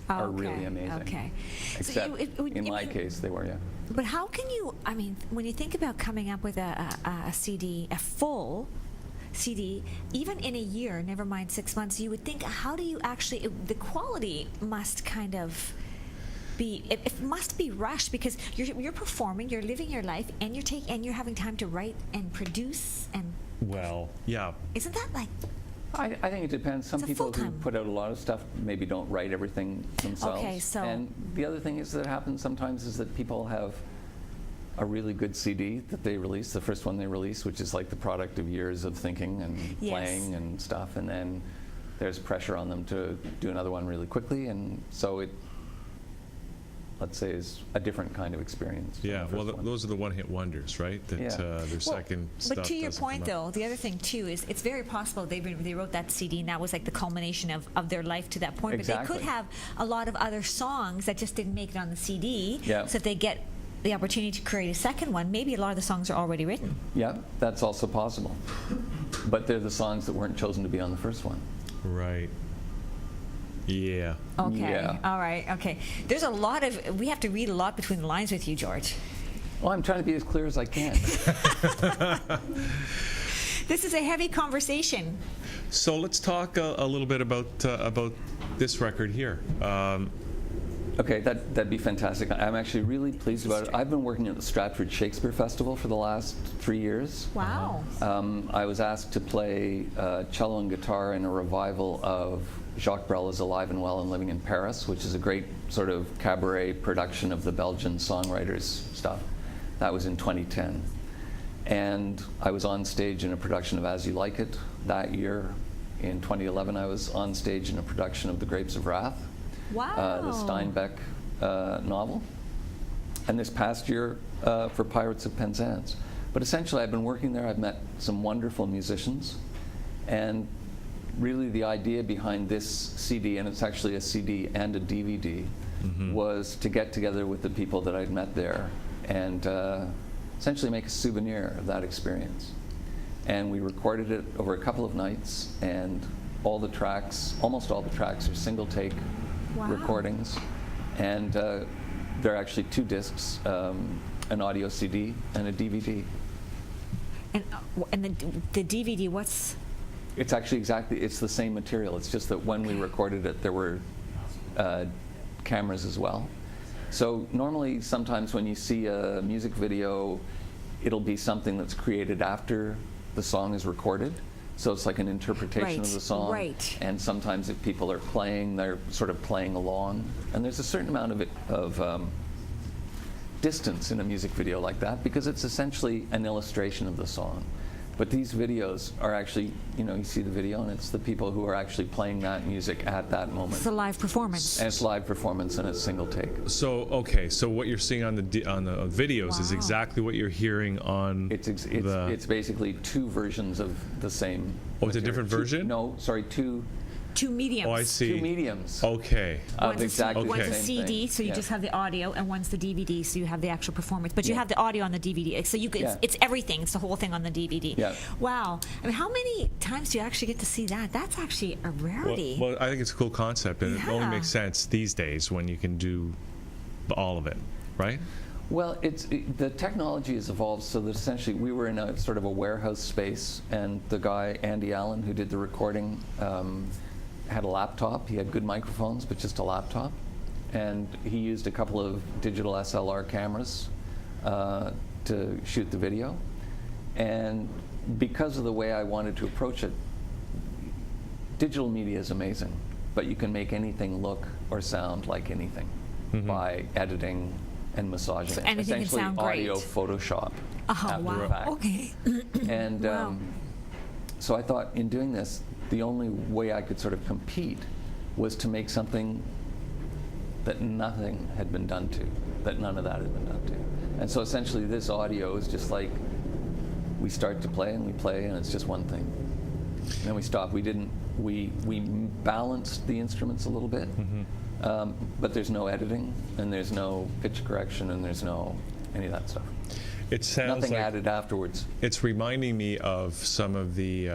are really amazing. Okay. Except in my case, they were, yeah. But how can you, I mean, when you think about coming up with a CD, a full CD, even in a year, never mind 6 months, you would think, how do you actually, the quality must kind of be, it must be rushed, because you're performing, you're living your life, and you're having time to write and produce, and Well, yeah. isn't that like, I think it depends. Some It's a people who full-time. put out a lot of stuff maybe don't write everything themselves. Okay, so- And the other thing is that happens sometimes is that people have a really good CD that they release, the first one they release, which is like the product of years of thinking and Yes. playing and stuff, and then there's pressure on them to do another one really quickly, and so it, let's say, is a different kind of experience. from Yeah, the well, first one. those are the one-hit wonders, right? That Yeah. their well, second stuff but to your doesn't point come out. though, the other thing too is it's very possible they wrote that CD and that was like the culmination of their life to that point. But they Exactly. could have a lot of other songs that just didn't make it on the CD. Yeah. So if they get the opportunity to create a second one, maybe a lot of the songs are already written. Yeah, that's also possible. But they're the songs that weren't chosen to be on the first one. Right. Yeah. Okay. Yeah. All right. Okay. There's a lot of, we have to read a lot between the lines with you, George. Well, I'm trying to be as clear as I can. This is a heavy conversation. So let's talk a little bit about this record here. Okay, that'd be fantastic. I'm actually really pleased about it. I've been working at the Stratford Shakespeare Festival for the last 3 years. Wow. I was asked to play cello and guitar in a revival of Jacques Brel's Alive and Well and Living in Paris, which is a great sort of cabaret production of the Belgian songwriters stuff. That was in 2010. And I was on stage in a production of As You Like It that year. In 2011, I was on stage in a production of The Grapes of Wrath, Wow. the Steinbeck novel. And this past year for Pirates of Penzance. But essentially, I've been working there. I've met some wonderful musicians. And really the idea behind this CD, and it's actually a CD and a DVD, was to get together with the people that I'd met there and essentially make a souvenir of that experience. And we recorded it over a couple of nights, and all the tracks, almost all the tracks, are single take Wow. recordings. And there are actually 2 discs, an audio CD and a DVD. And the DVD, what's... It's actually it's the same material. It's just that when we recorded it, there were cameras as well. So normally, sometimes when you see a music video, it'll be something that's created after the song is recorded. So it's like an interpretation of the song. Right. And sometimes if people are playing, they're sort of playing along. And there's a certain amount of distance in a music video like that, because it's essentially an illustration of the song. But these videos are actually, you see the video, and it's the people who are actually playing that music at that moment. It's a live performance. And it's live performance, and it's single take. So okay, so what you're seeing on the videos is Wow. exactly what you're hearing on It's basically 2 versions of the same. Oh, it's a material. different version? No, sorry, 2 Two mediums. Oh, I see. 2 mediums Okay. of One's exactly Okay. the One's a same CD, thing. so you Yeah. just have the audio, and one's the DVD, so you have the actual performance. But you Yeah. have the audio on the DVD, so you could, Yeah. it's everything. It's the whole thing on the DVD. Yeah. Wow. I mean, how many times do you actually get to see that? That's actually a rarity. Well, I think it's a cool concept, and it only Yeah. makes sense these days when you can do all of it, right? Well, the technology has evolved so that essentially we were in a sort of a warehouse space, and the guy, Andy Allen, who did the recording, had a laptop. He had good microphones, but just a laptop. And he used a couple of digital SLR cameras to shoot the video. And because of the way I wanted to approach it, digital media is amazing, but you can make anything look or sound like anything by editing and massaging. So anything can Essentially sound great. audio Photoshop. Oh, after the wow. fact. Okay. And Wow. so I thought in doing this, the only way I could sort of compete was to make something that nothing had been done to, that none of that had been done to. And so essentially this audio is just like, we start to play and we play and it's just one thing. And then we stop. We balanced the instruments a little bit, But there's no editing, and there's no pitch correction, and there's no any of that stuff. It sounds Nothing like added afterwards. it's reminding me of some of the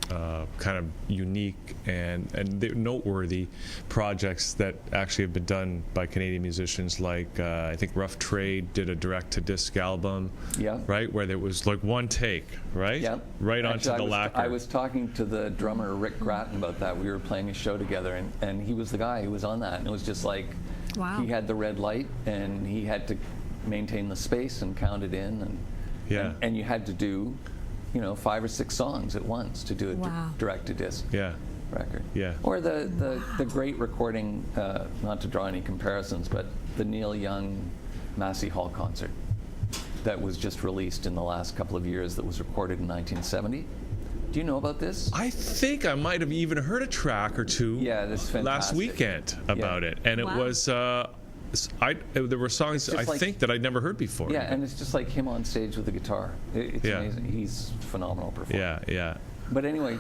kind of unique and noteworthy projects that actually have been done by Canadian musicians. Like I think Rough Trade did a direct-to-disc album, Yeah. right, where there was like one take, right, Yeah. right onto Actually, the lacquer. I was talking to the drummer Rick Gratton about that. We were playing a show together, and he was the guy who was on that. And it was just like, Wow. he had the red light, and he had to maintain the space and count it in, and Yeah. and you had to do, 5 or 6 songs at once to do a Wow. direct-to-disc Yeah. record. Yeah. Or the great recording, not to draw any comparisons, but the Neil Young Massey Hall concert that was just released in the last couple of years, that was recorded in 1970. Do you know about this? I think I might have even heard a track or two Yeah, this is last fantastic. weekend about Yeah. it, and it Wow. was there were songs It's I just like- think that I'd never heard before. Yeah, and it's just like him on stage with the guitar. It's Yeah. amazing. He's a phenomenal performer. Yeah. But anyway,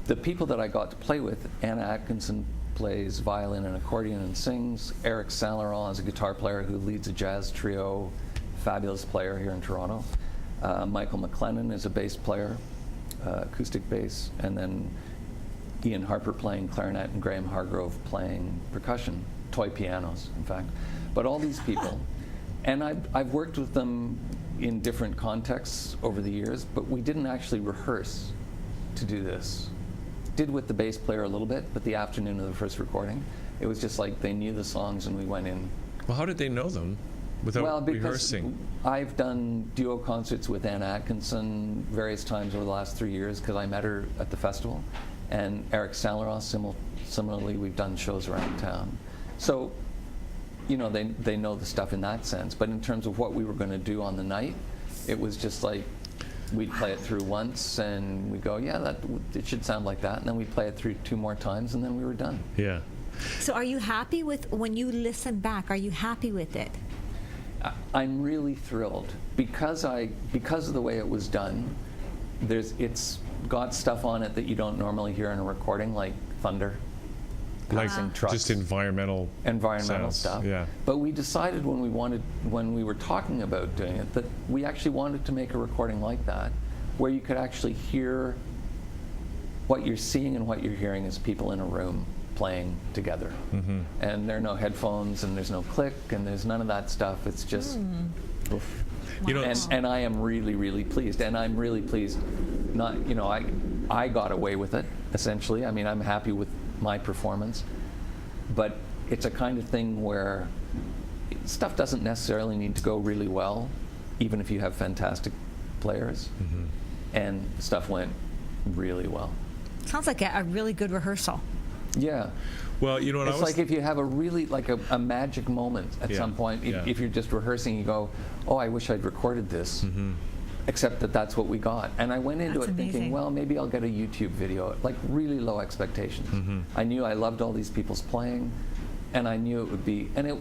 the people that I got to play with, Anna Atkinson plays violin and accordion and sings. Eric Saint Laurent is a guitar player who leads a jazz trio, fabulous player here in Toronto. Michael McLennan is a bass player, acoustic bass, and then Ian Harper playing clarinet and Graham Hargrove playing percussion, toy pianos, in fact. But all these people, and I've worked with them in different contexts over the years, but we didn't actually rehearse to do this. Did with the bass player a little bit, but the afternoon of the first recording, it was just like they knew the songs and we went in. Well, how did they know them without Because rehearsing? I've done duo concerts with Anna Atkinson various times over the last 3 years because I met her at the festival. And Eric Saint Laurent, similarly, we've done shows around town. So, they know the stuff in that sense. But in terms of what we were going to do on the night, it was just like we'd play it through once and we'd go, yeah, it should sound like that. And then we'd play it through 2 more times and then we were done. Yeah. So are you happy with, when you listen back, are you happy with it? I'm really thrilled because of the way it was done. It's got stuff on it that you don't normally hear in a recording, like thunder, Like passing trucks, just environmental sounds. stuff. Yeah. But we decided when we were talking about doing it, that we actually wanted to make a recording like that, where you could actually hear what you're seeing and what you're hearing as people in a room playing together. Mm-hmm. And there are no headphones, and there's no click, and there's none of that stuff. It's just. Oof. You know, And I am really, really pleased. And I'm really pleased. I got away with it, essentially. I mean, I'm happy with my performance. But it's a kind of thing where stuff doesn't necessarily need to go really well, even if you have fantastic players. Mm-hmm. And stuff went really well. Sounds like a really good rehearsal. Yeah. well, you know what It's I was like if you have a really, like a magic moment at Yeah, some point, yeah. if you're just rehearsing, you go, oh, I wish I'd recorded this, Mm-hmm. except that's what we got. And I went into That's it thinking, amazing. well, maybe I'll get a YouTube video, like really low expectations. Mm-hmm. I knew I loved all these people's playing, and I knew it would be, and it,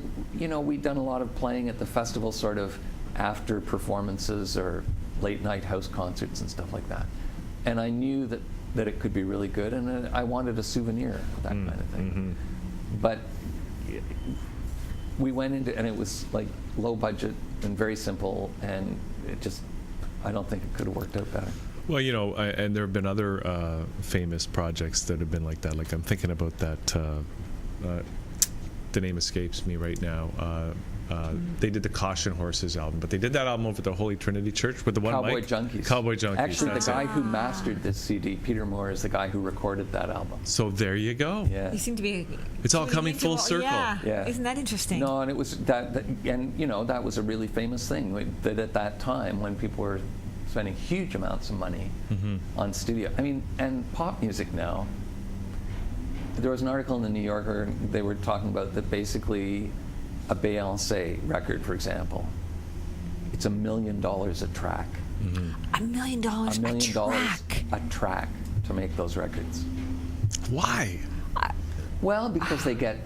we'd done a lot of playing at the festival sort of after performances or late night house concerts and stuff like that. And I knew that it could be really good, and I wanted a souvenir of that kind of thing. Mm-hmm. But we went into, and it was like low budget and very simple, and it just, I don't think it could have worked out better. Well, and there have been other famous projects that have been like that. Like I'm thinking about that. The name escapes me right now. They did the Caution Horses album, but they did that album over at the Holy Trinity Church with the one Cowboy mic. Junkies. Cowboy Junkies. Actually, the that's guy it. who mastered this CD, Peter Moore, is the guy who recorded that album. So there you go. Yeah. You seem to be. It's all tuning coming into full all- circle. Yeah. Yeah. Isn't that interesting? No, and it was that was a really famous thing that at that time when people were spending huge amounts of money Mm-hmm. on studio. I mean, and pop music now. There was an article in the New Yorker, they were talking about that basically a Beyoncé record, for example, it's $1 million a track. $1 million $1 million track. a track to make those records. Why? Well, because they get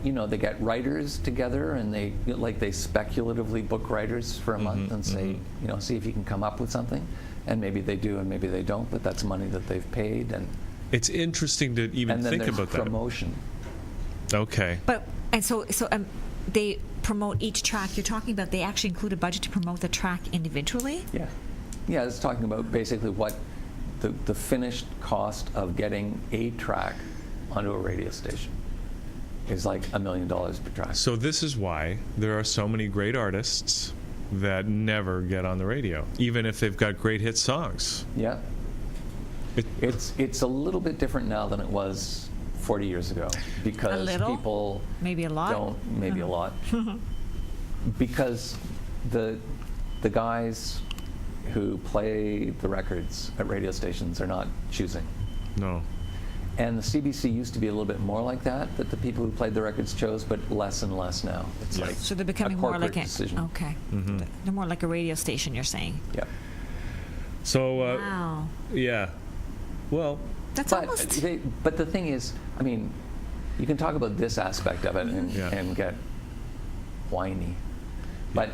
writers together and they speculatively book writers for a month and say, see if you can come up with something, and maybe they do and maybe they don't, but that's money that they've paid, and It's interesting to even then think there's about that. promotion. Okay. But they promote each track. You're talking about they actually include a budget to promote the track individually? Yeah. Yeah, it's talking about basically what the finished cost of getting a track onto a radio station is like $1 million per track. So this is why there are so many great artists that never get on the radio, even if they've got great hit songs. Yeah. It's a little bit different now than it was 40 years ago because people maybe a lot don't maybe a lot because the guys who play the records at radio stations are not choosing. No. And the CBC used to be a little bit more like that the people who played the records chose, but less and less now. It's like so they're becoming a more like a decision. Okay. They're more like a radio station, you're saying. Yeah. So wow. Yeah. Well, that's almost. But the thing is, I mean, you can talk about this aspect of it and get whiny, but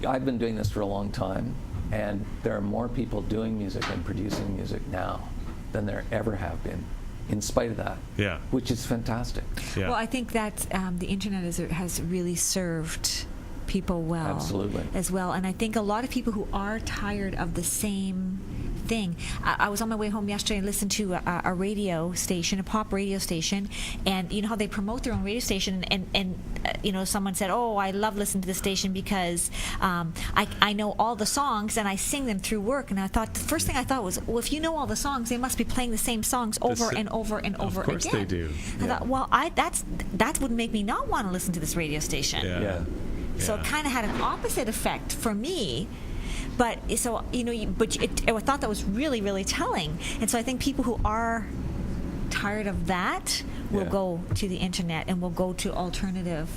I've been doing this for a long time, and there are more people doing music and producing music now than there ever have been, in spite of that. Yeah. Which is fantastic. Yeah. Well, I think that the internet has really served people well. Absolutely. As well, and I think a lot of people who are tired of the same thing. I was on my way home yesterday and listened to a radio station, a pop radio station, and you know how they promote their own radio station, and you know, someone said, "Oh, I love listening to the station because I know all the songs and I sing them through work." And I thought, the first thing I thought was, well, if you know all the songs, they must be playing the same songs over and over and over again. Of course they do. I thought, well, that would make me not want to listen to this radio station. Yeah. So it kind of had an opposite effect for me. But so you know, I thought that was really, really telling. And so I think people who are tired of that will go to the internet and will go to alternative.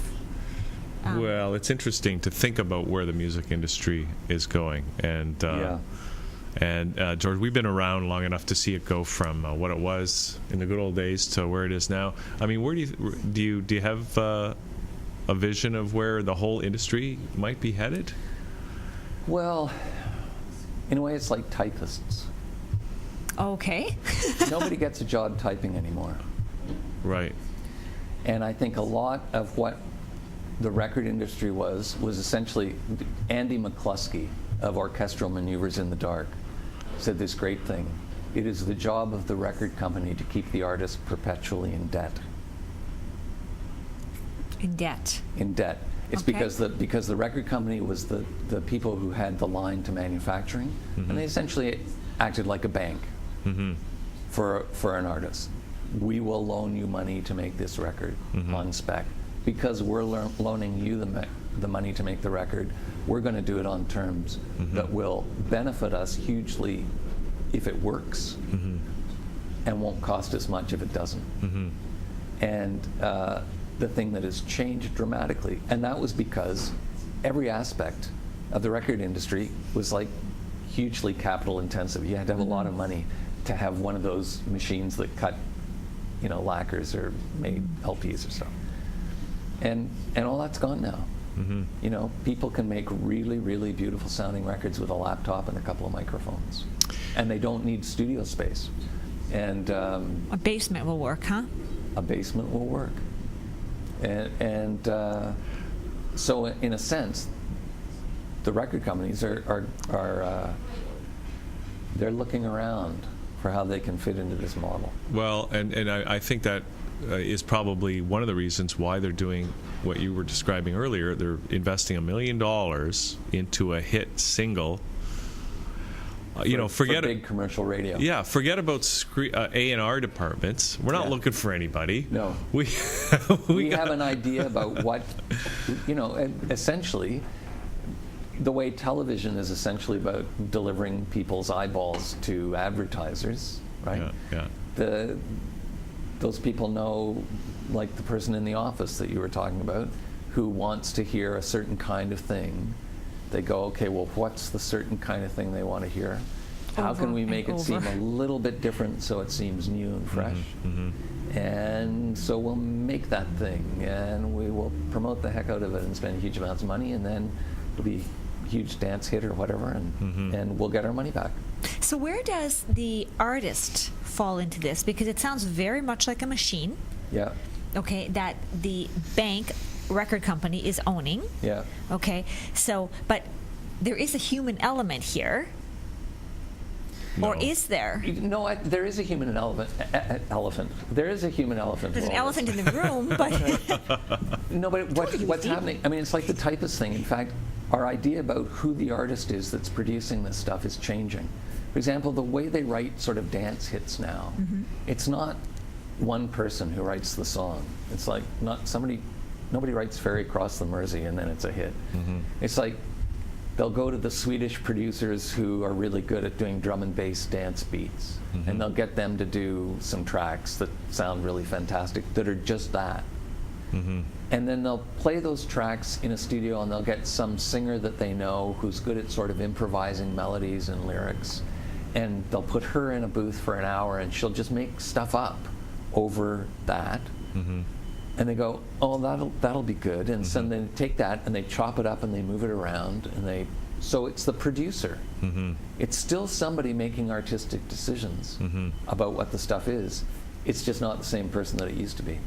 Well, it's interesting to think about where the music industry is going, and George, we've been around long enough to see it go from what it was in the good old days to where it is now. I mean, where do you have a vision of where the whole industry might be headed? Well, in a way, it's like typists. Okay. Nobody gets a job typing anymore. Right. And I think a lot of what the record industry was essentially Andy McCluskey of Orchestral Maneuvers in the Dark said this great thing. It is the job of the record company to keep the artist perpetually in debt. In debt. In debt. It's because the record company was the people who had the line to manufacturing, and they essentially acted like a bank for an artist. We will loan you money to make this record on spec. Because we're loaning you the money to make the record, we're going to do it on terms that will benefit us hugely if it works, and won't cost us much if it doesn't. And the thing that has changed dramatically, and that was because every aspect of the record industry was like hugely capital intensive. You had to have a lot of money to have one of those machines that cut, you know, lacquers or made LPs or stuff. And all that's gone now. You know, people can make really, really beautiful sounding records with a laptop and a couple of microphones, and they don't need studio space. And a basement will work, huh? A basement will work. And so in a sense, the record companies are they're looking around for how they can fit into this model. Well, and I think that is probably one of the reasons why they're doing what you were describing earlier. They're investing $1 million into a hit single. You know, forget for big commercial radio. Yeah, forget about A&R departments. We're not looking for anybody. No, we have an idea about what, you know. Essentially, the way television is essentially about delivering people's eyeballs to advertisers, right? Yeah. Those people know, like the person in the office that you were talking about, who wants to hear a certain kind of thing. They go, okay, well, what's the certain kind of thing they want to hear? How can we make it seem a little bit different so it seems new and fresh? And so we'll make that thing, and we will promote the heck out of it and spend huge amounts of money, and then it'll be a huge dance hit or whatever, and we'll get our money back. So where does the artist fall into this? Because it sounds very much like a machine. Yeah. okay, that the bank record company is owning. Yeah. Okay, so, but there is a human element here. Or No. is there? No, there is a human elephant. There is a human elephant. There's an in all this. elephant in the room, but No, but what's happening? I mean, it's like the typist thing. In fact, our idea about who the artist is that's producing this stuff is changing. For example, the way they write sort of dance hits now, it's not one person who writes the song. It's like nobody writes Ferry Across the Mersey and then it's a hit. It's like they'll go to the Swedish producers who are really good at doing drum and bass dance beats, and they'll get them to do some tracks that sound really fantastic that are just that. And then they'll play those tracks in a studio, and they'll get some singer that they know who's good at sort of improvising melodies and lyrics, and they'll put her in a booth for an hour, and she'll just make stuff up over that. And they go, oh, that'll be good. And so then they take that and they chop it up and they move it around, and so it's the producer. It's still somebody making artistic decisions about what the stuff is. It's just not the same person that it used to be.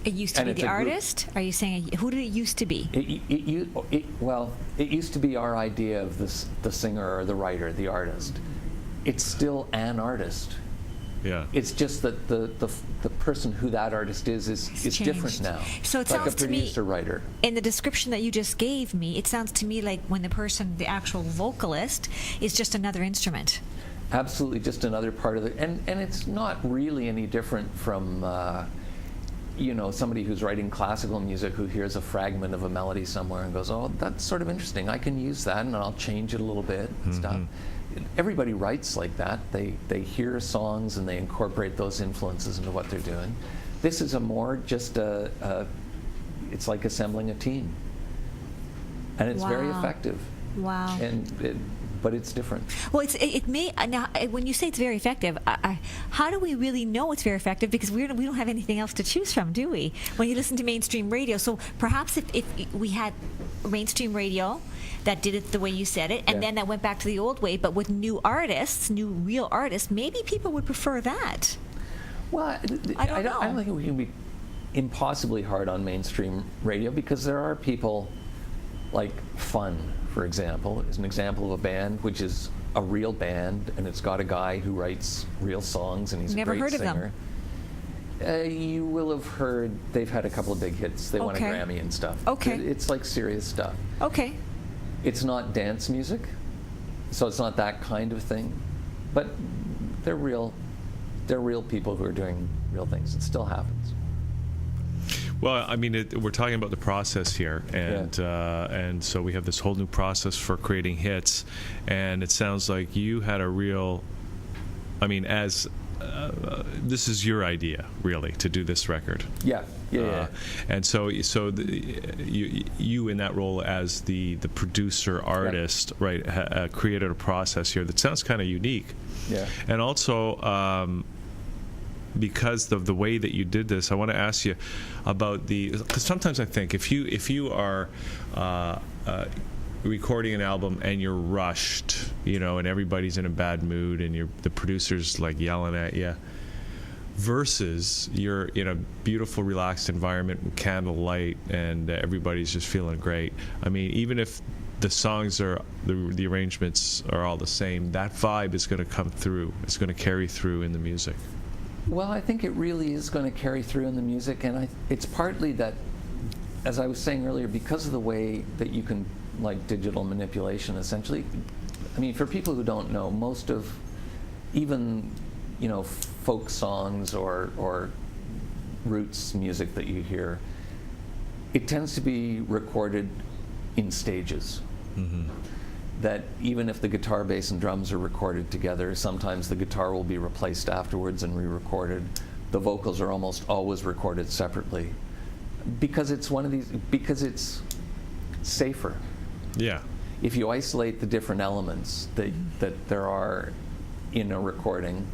it used to And be it's the a group. artist? Are you saying, who did it used to be? It used to be our idea of the singer or the writer, the artist. It's still an artist. Yeah. It's just that the person who that artist is different changed. now. So it like sounds a to me- producer writer. In the description that you just gave me, it sounds to me like when the actual vocalist is just another instrument. Absolutely, just another part of it, and it's not really any different from somebody who's writing classical music who hears a fragment of a melody somewhere and goes, oh, that's sort of interesting. I can use that, and I'll change it a little bit and stuff. Everybody writes like that. They hear songs and they incorporate those influences into what they're doing. This is a more just it's like assembling a team, and it's very Wow. effective. Wow. But it's different. Well, it may now. When you say it's very effective, how do we really know it's very effective? Because we don't have anything else to choose from, do we? When you listen to mainstream radio, so perhaps if we had mainstream radio that did it the way you said it, and Yeah. then that went back to the old way, but with new artists, new real artists, maybe people would prefer that. Well, I don't know. I don't think we can be impossibly hard on mainstream radio, because there are people like Fun, for example, is an example of a band which is a real band, and it's got a guy who writes real songs, and he's Never a great heard of singer. them. You will have heard they've had a couple of big hits. They won a Okay. Grammy and stuff. Okay. It's like serious stuff. Okay. It's not dance music, so it's not that kind of thing, but they're real people who are doing real things. It still happens. Well, I mean, we're talking about the process here, and so we have this whole new process for creating hits, and it sounds like you had a real, I mean, this is your idea, really, to do this record. Yeah. And so you in that role as the producer artist, right, created a process here that sounds kind of unique. Yeah. And also, because of the way that you did this, I want to ask you about because sometimes I think if you are recording an album and you're rushed, and everybody's in a bad mood, and the producer's like yelling at you, versus you're in a beautiful, relaxed environment with candlelight and everybody's just feeling great. I mean, even if the songs are the arrangements are all the same, that vibe is going to come through. It's going to carry through in the music. Well, I think it really is going to carry through in the music, and it's partly that, as I was saying earlier, because of the way that you can, like digital manipulation, essentially. I mean, for people who don't know, most of even, folk songs or roots music that you hear, it tends to be recorded in stages. That even if the guitar, bass, and drums are recorded together, sometimes the guitar will be replaced afterwards and re-recorded. The vocals are almost always recorded separately, because it's because it's safer. Yeah. If you isolate the different elements that there are in a recording,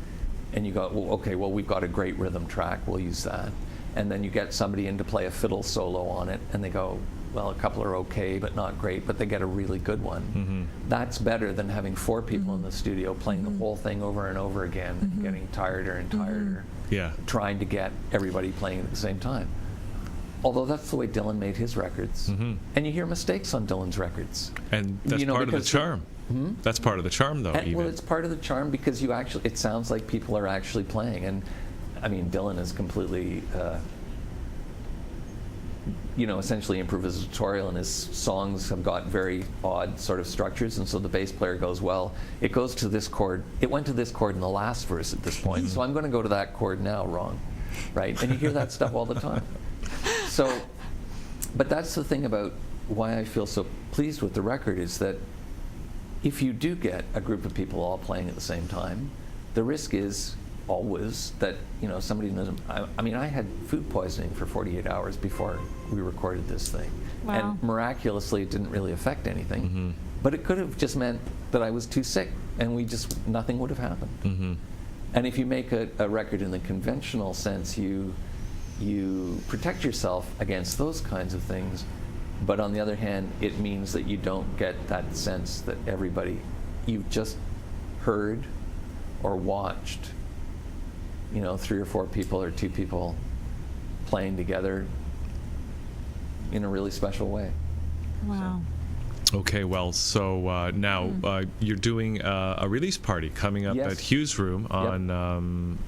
and you go, well, we've got a great rhythm track, we'll use that. And then you get somebody in to play a fiddle solo on it, and they go, well, a couple are okay, but not great, but they get a really good one. That's better than having four people in the studio playing the whole thing over and over again, and getting tireder and tireder, Yeah. trying to get everybody playing at the same time. although that's the way Dylan made his records. And you hear mistakes on Dylan's records. And that's part of the charm. That's part of the charm, though. And, even. well, it's part of the charm because it sounds like people are actually playing. And I mean, Dylan is completely, essentially improvisatorial, and his songs have got very odd sort of structures. And so the bass player goes, well, it goes to this chord. It went to this chord in the last verse at this point, so I'm going to go to that chord now, wrong, right? And you hear that stuff all the time. So, but that's the thing about why I feel so pleased with the record is that if you do get a group of people all playing at the same time, the risk is always that somebody doesn't. I mean, I had food poisoning for 48 hours before we recorded this thing, and miraculously it didn't really affect anything. But it could have just meant that I was too sick, and nothing would have happened. And if you make a record in the conventional sense, you protect yourself against those kinds of things. But on the other hand, it means that you don't get that sense that you've just heard or watched, 3 or 4 people or 2 people playing together in a really special way. Wow. Okay, well, so now you're doing a release party coming up at Hughes Room on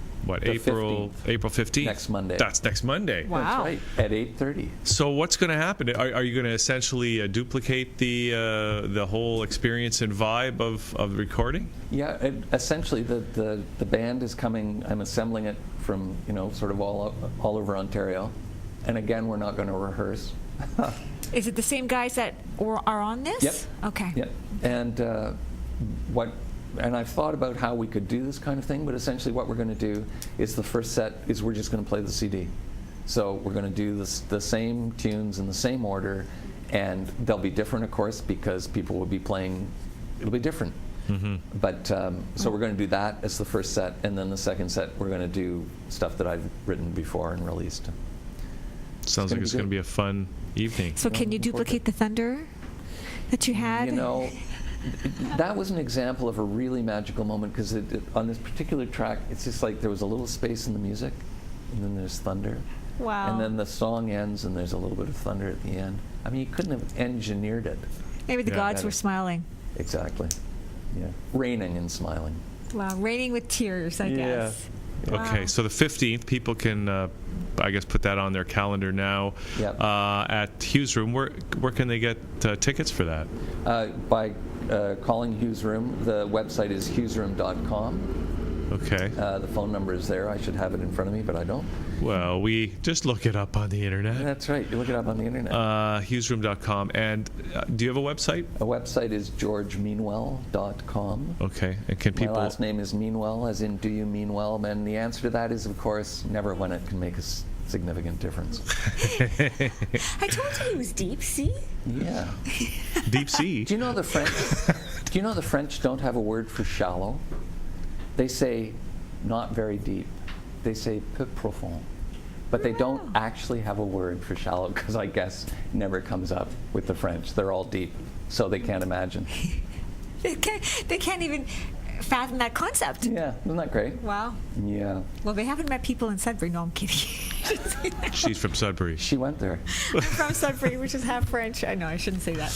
April 15th? Next Monday. That's next Monday. Wow. That's right, at 8:30. So what's going to happen? Are you going to essentially duplicate the whole experience and vibe of recording? Yeah, essentially the band is coming. I'm assembling it from sort of all over Ontario, and again we're not going to rehearse. Is it the same guys that are on this? Yep. Okay. Yep. And I've thought about how we could do this kind of thing, but essentially what we're going to do is the first set is we're just going to play the CD. So we're going to do the same tunes in the same order, and they'll be different, of course, because people will be playing. It'll be different. But so we're going to do that as the first set, and then the second set we're going to do stuff that I've written before and released. Sounds like it's going to be a fun evening. So can you duplicate the thunder that you had? That was an example of a really magical moment because on this particular track, it's just like there was a little space in the music, and then there's thunder. Wow. And then the song ends, and there's a little bit of thunder at the end. I mean, you couldn't have engineered it. Maybe the gods were smiling. Exactly. Yeah. Raining and smiling. Wow, raining with tears, I guess. Okay, so the 15th, people can, I guess, put that on their calendar now. Yep. At Hughes Room, where can they get tickets for that? By calling Hughes Room. The website is hughesroom.com. Okay. The phone number is there. I should have it in front of me, but I don't. Well, we just look it up on the internet. That's right. You look it up on the internet. Hughesroom.com. And do you have a website? A website is georgemeanwell.com. Okay. And can people... My last name is Meanwell, as in do you mean well? And the answer to that is, of course, never when it can make a significant difference. I told you he was deep, see? Yeah. Deep sea. Do you know the French don't have a word for shallow? They say not very deep. They say peu profond. But they don't actually have a word for shallow because I guess it never comes up with the French. They're all deep, so they can't imagine. They can't even fathom that concept. Yeah, isn't that great? Wow. Yeah. Well, they haven't met people in Sudbury. No, I'm kidding. She's from Sudbury. She went there. I'm from Sudbury, which is half French. I know, I shouldn't say that.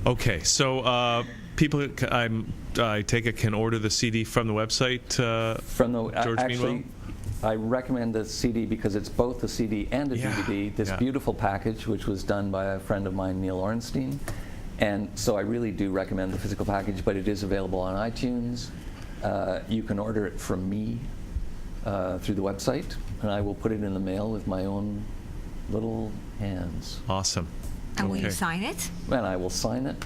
Okay, so people, I take it, can order the CD from the website. From the George actually, Meanwell? I recommend the CD because it's both a CD and a DVD. This beautiful package, which was done by a friend of mine, Neil Ornstein, and so I really do recommend the physical package. But it is available on iTunes. You can order it from me through the website, and I will put it in the mail with my own little hands. Awesome. And will you sign it? And I will sign it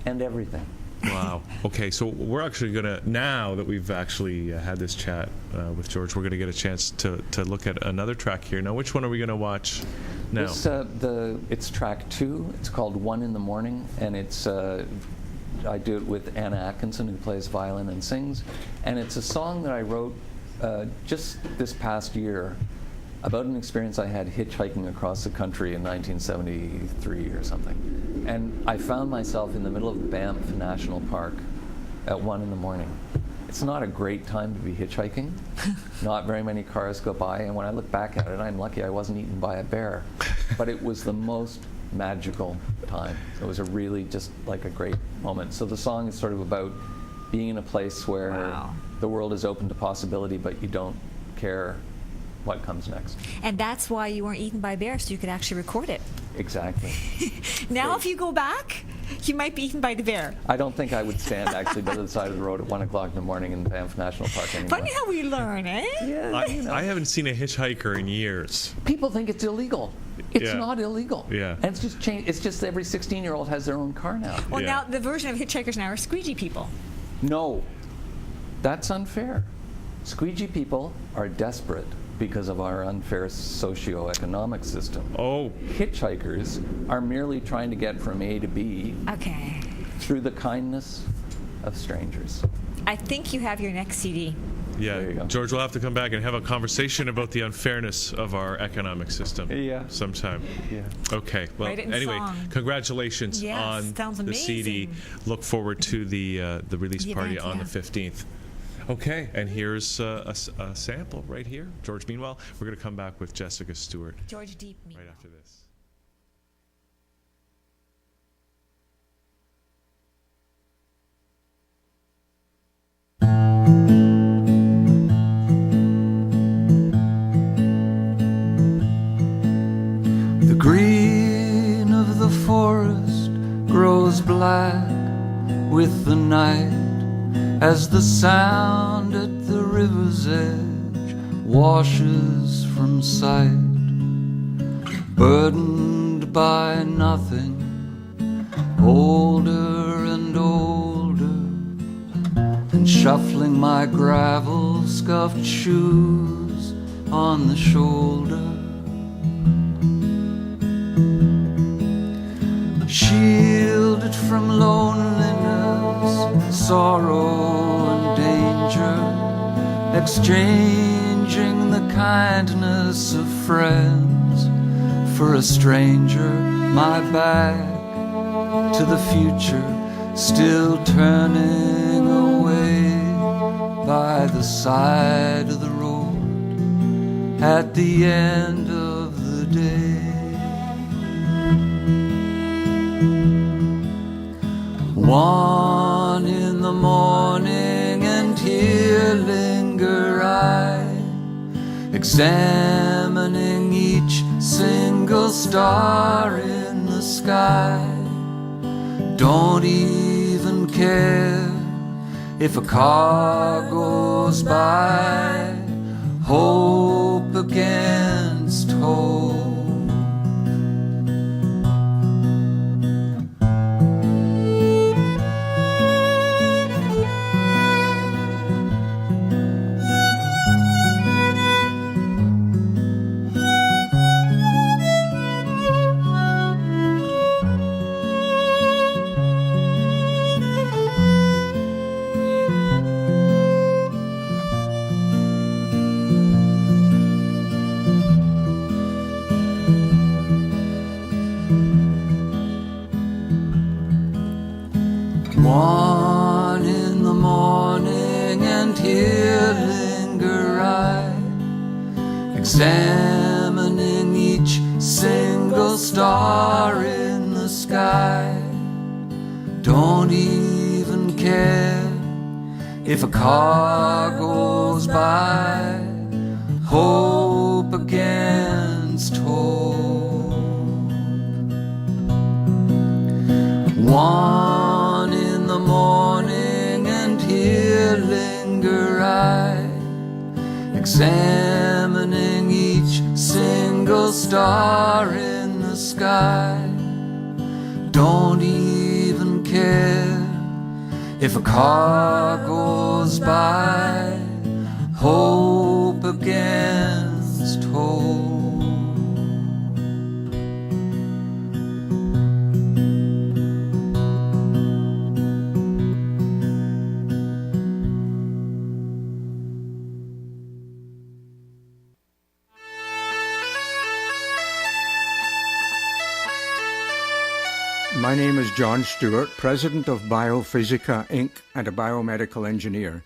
and everything. Wow. Okay, so we're actually going to, now that we've actually had this chat with George, we're going to get a chance to look at another track here. Now, which one are we going to watch now? It's track 2. It's called One in the Morning, and it's I do it with Anna Atkinson, who plays violin and sings. And it's a song that I wrote just this past year about an experience I had hitchhiking across the country in 1973 or something. And I found myself in the middle of Banff National Park at 1 in the morning. it's not a great time to be hitchhiking. Not very many cars go by, and when I look back at it, I'm lucky I wasn't eaten by a bear. But it was the most magical time. It was a really just like a great moment. So the song is sort of about being in a place where Wow. the world is open to possibility, but you don't care what comes next. And that's why you weren't eaten by bears, so you could actually record it. Exactly. Now, if you go back, you might be eaten by the bear. I don't think I would stand actually by the side of the road at 1 o'clock in the morning in Banff National Park anymore. Funny how we learn, eh? Yeah, I haven't seen a hitchhiker in years. people think it's illegal. It's Yeah. not illegal. Yeah. And it's just changed. It's just every 16-year-old has their own car now. Well, Yeah. now the version of hitchhikers now are squeegee people. No, that's unfair. Squeegee people are desperate because of our unfair socioeconomic system. Oh, Hitchhikers are merely trying to get from A to B Okay. through the kindness of strangers. I think you have your next CD. yeah. There you go. George, we'll have to come back and have a conversation about the unfairness of our economic system. Yeah. Sometime. Yeah. Okay. Well, Write it in anyway, song. congratulations Yes, on sounds the CD. amazing. Look forward to the release The party event, on yeah. the 15th. Okay, and here's a sample right here. George, meanwhile, we're going to come back with Jessica Stuart George Deep Me. right after this. The green of the forest grows black with the night as the sound at the river's edge washes from sight. Burdened by nothing, older and older, and shuffling my gravel-scuffed shoes on the shoulder. Shielded from loneliness, sorrow and danger, exchanging the kindness of friends for a stranger. My back to the future, still turning away by the side of the road at the end of the day. One in the morning, and here linger I, examining each single star in the sky. Don't even care if a car goes by. Hope against hope. One in the morning, and here linger I, examining each single star in the sky. Don't even care if a car goes by. Hope against hope. One in the morning, and here linger I, examining each single star in the sky. Don't even care if a car goes by. Hope against hope. My name is John Stuart, President of Biophysica, Inc., and a biomedical engineer.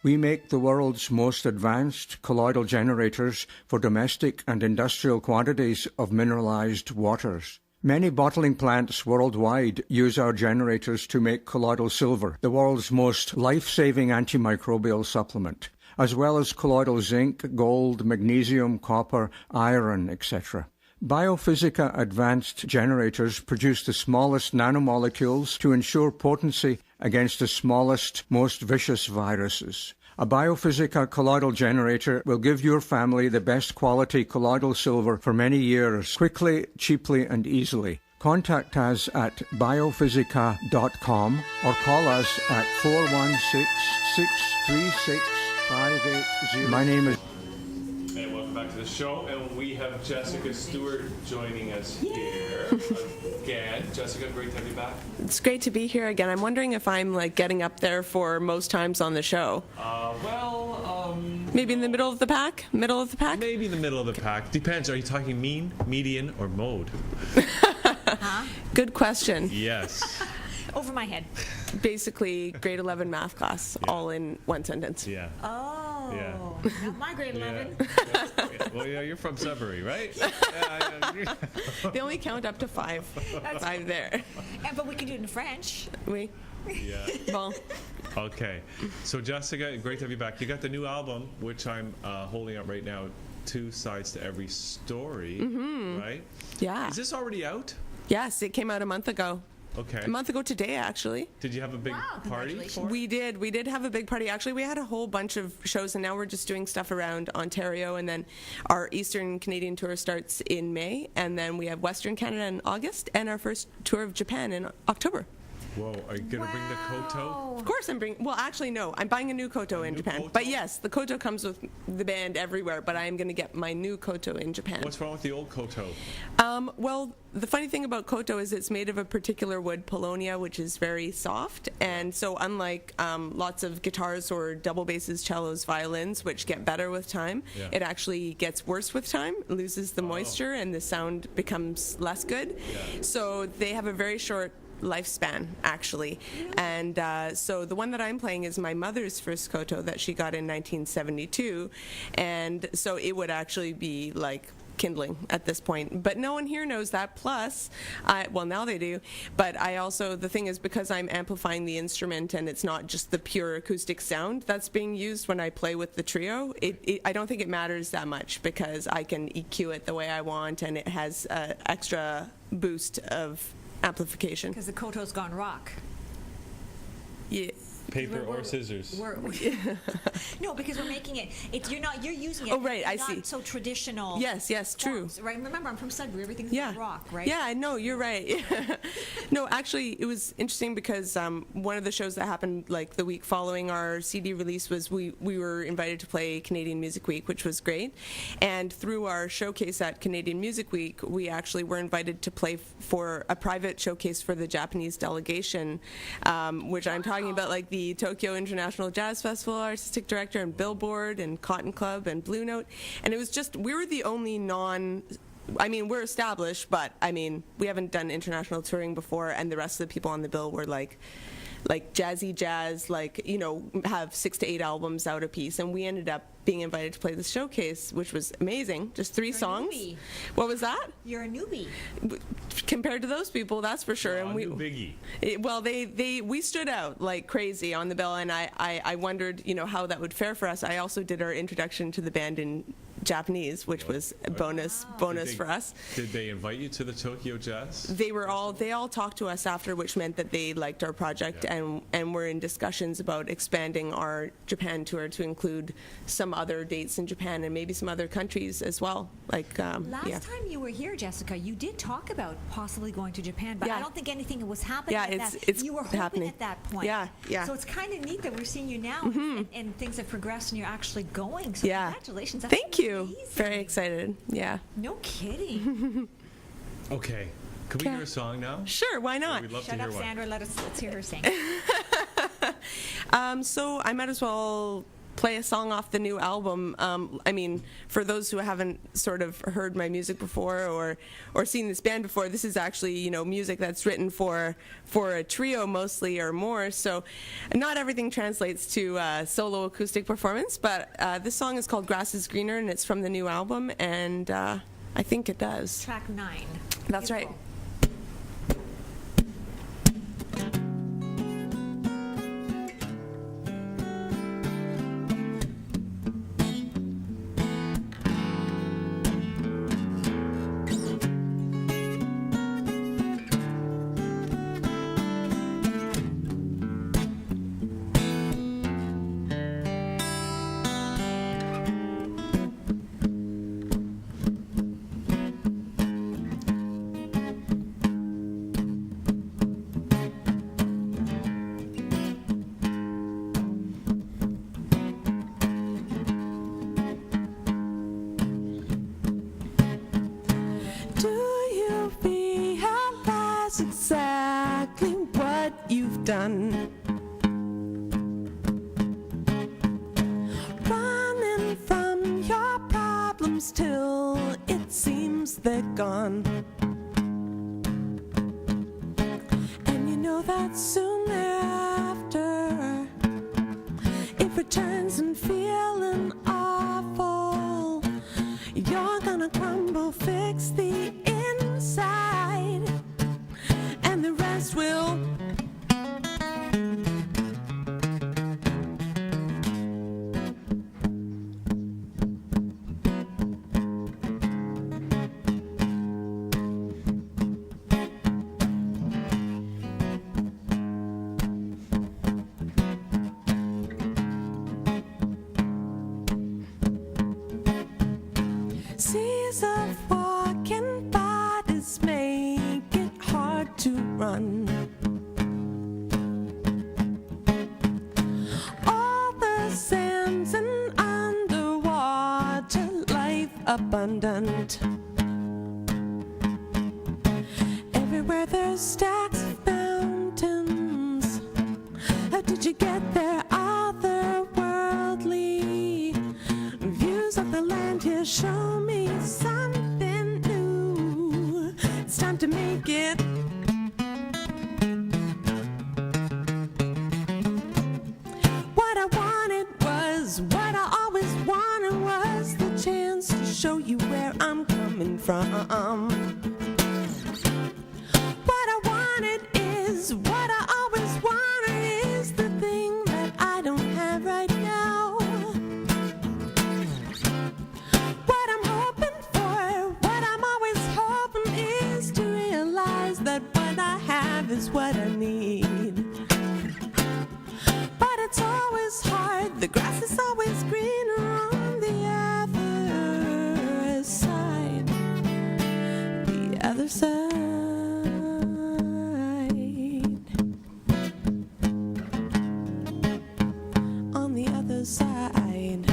We make the world's most advanced colloidal generators for domestic and industrial quantities of mineralized waters. Many bottling plants worldwide use our generators to make colloidal silver, the world's most life-saving antimicrobial supplement, as well as colloidal zinc, gold, magnesium, copper, iron, etc. Biophysica advanced generators produce the smallest nanomolecules to ensure potency against the smallest, most vicious viruses. A Biophysica colloidal generator will give your family the best quality colloidal silver for many years, quickly, cheaply, and easily. Contact us at biophysica.com or call us at 416-636-580. My name is... And welcome back to the show. And we have Jessica Stuart joining us here again. Jessica, great to have you back. It's great to be here again. I'm wondering if I'm like getting up there for most times on the show. Maybe in the middle of the pack? Middle of the pack? Maybe in the middle of the pack. Depends. Are you talking mean, median, or mode? Good question. Yes. Over my head. Basically, grade 11 math class, all in one sentence. Yeah. Oh. Yeah. Not my grade 11. Yeah. Well, yeah, you're from Sudbury, right? Yeah. They only count up to 5. 5 there. But we can do it in French. Oui. Yeah. Bon. Okay. So, Jessica, great to have you back. You got the new album, which I'm holding up right now, Two Sides to Every Story, right? Yeah. Is this already out? Yes, it came out a month ago. Okay. A month ago today, actually. Did you have a big party for it? We did have a big party. Actually, we had a whole bunch of shows, and now we're just doing stuff around Ontario, and then our Eastern Canadian tour starts in May, and then we have Western Canada in August, and our first tour of Japan in October. Whoa, are you going to bring the koto? Of course I'm bringing, well, actually, no, I'm buying a new koto in Japan. koto? But yes, the koto comes with the band everywhere, but I am going to get my new koto in Japan. What's wrong with the old koto? Well, the funny thing about koto is it's made of a particular wood, paulownia, which is very soft. And so unlike lots of guitars or double basses, cellos, violins, which get better with time, it actually gets worse with time, loses the moisture, and the sound becomes less good. So they have a very short lifespan, actually. And so the one that I'm playing is my mother's first koto that she got in 1972. And so it would actually be like kindling at this point, but no one here knows that. Plus, well, now they do, but I also, the thing is, because I'm amplifying the instrument and it's not just the pure acoustic sound that's being used when I play with the trio, I don't think it matters that much because I can EQ it the way I want, and it has an extra boost of amplification. Because the koto's gone rock. Yeah. Paper or scissors? No, because we're making it. You're using it. Oh, right, I not see. So traditional. Yes, true. Forms, right. Remember, I'm from Sudbury. Everything's rock, right? Yeah, no, you're right. No, actually, it was interesting because one of the shows that happened like the week following our CD release was we were invited to play Canadian Music Week, which was great. And through our showcase at Canadian Music Week, we actually were invited to play for a private showcase for the Japanese delegation, which I'm talking about, like the Tokyo International Jazz Festival artistic director, and Billboard and Cotton Club and Blue Note. And it was just, we were the only we're established, but we haven't done international touring before, and the rest of the people on the bill were like jazzy jazz, have 6 to 8 albums out a piece, and we ended up being invited to play the showcase, which was amazing. Just 3 songs. Newbie. What was that? You're a newbie. Compared to those people, that's for sure. And new biggie. We stood out like crazy on the bill, and I wondered, how that would fare for us. I also did our introduction to the band in Japanese, which was a bonus for us. Did they invite you to the Tokyo Jazz? They all talked to us after, which meant that they liked our project, and were in discussions about expanding our Japan tour to include some other dates in Japan and maybe some other countries as well. Last time you were here, Jessica, you did talk about possibly going to Japan, but I don't think anything was happening. It's you were hoping happening at that point. Yeah. So it's kind of neat that we're seeing you now, and things have progressed, and you're actually going. So congratulations. That's Thank you. amazing. Very excited. Yeah. No kidding. Okay. Can we hear a song now? Sure, why not? We'd love Shut to hear up, one. Sandra. Let's hear her sing. So I might as well play a song off the new album. I mean, for those who haven't sort of heard my music before or seen this band before, this is actually, you know, music that's written for a trio mostly or more. So not everything translates to solo acoustic performance, but this song is called Grass is Greener, and it's from the new album, and I think it does. Track 9. That's right. Exactly what you've done. Running from your problems till it seems they're gone. And you know that soon thereafter it returns and feeling awful. You're gonna crumble, fix the inside, and the rest will. Seas of walking bodies make it hard to run. All the sands and underwater life abundant. Everywhere there's stacks of mountains. How did you get there? Otherworldly views of the land here show me something new. It's time to make it. What I wanted was, what I always wanted was the chance to show you where I'm coming from. What I wanted is, what I always wanted is the thing that I don't have right now. What I'm hoping for, what I'm always hoping is to realize that what I have is what I need. But it's always hard, the grass is always greener on the other side. The other side. On the other side.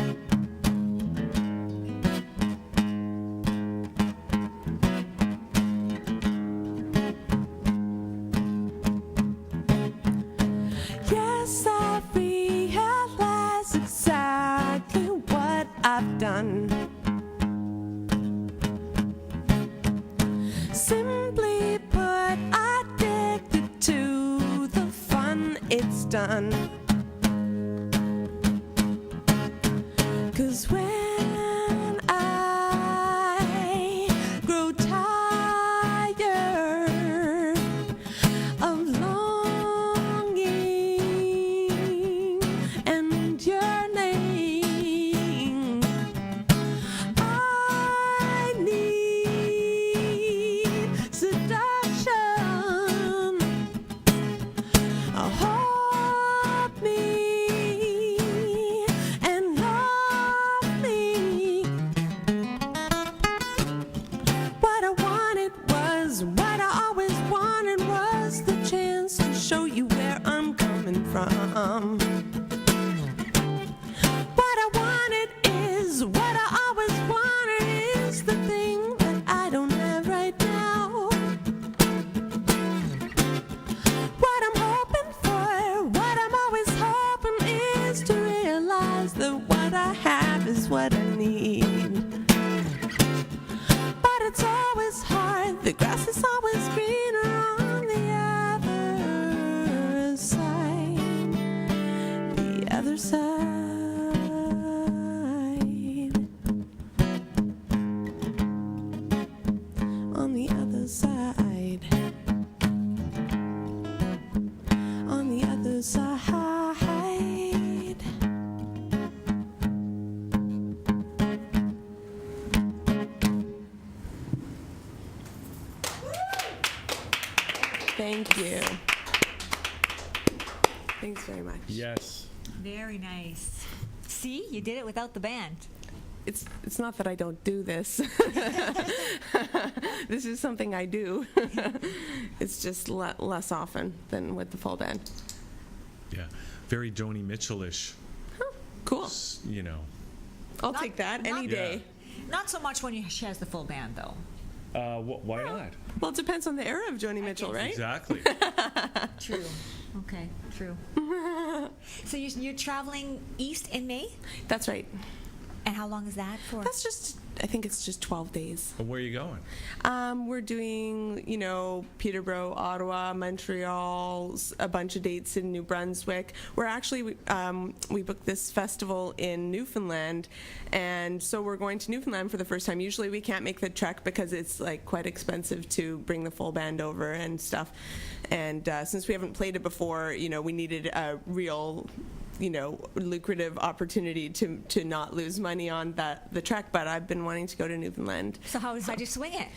Yes, I realize exactly what I've done. Simply put, addicted to the fun it's done. 'Cause when I grow tired of longing and yearning, I need seduction. Hold me and love I have is what I need. But it's always hard, the grass is always greener on the other side. The other side. On the other side. On the other side. Thank you. Thanks very much. Yes. Very nice. See, you did it without the band. It's not that I don't do this. This is something I do. It's just less often than with the full band. Yeah. Very Joni Mitchell-ish, Cool. you know. I'll take that any day. Not so much when she has the full band, though. Why not? Well, it depends on the era of Joni Mitchell, right? Exactly. True. Okay, true. So you're traveling east in May? That's right. And how long is that for? That's just, I think it's just 12 days. And where are you going? We're doing, Peterborough, Ottawa, Montreal, a bunch of dates in New Brunswick. We're actually, we booked this festival in Newfoundland, and so we're going to Newfoundland for the first time. Usually we can't make the trek because it's like quite expensive to bring the full band over and stuff. And since we haven't played it before, we needed a real lucrative opportunity to not lose money on the trek, but I've been wanting to go to Newfoundland. So how'd you swing it?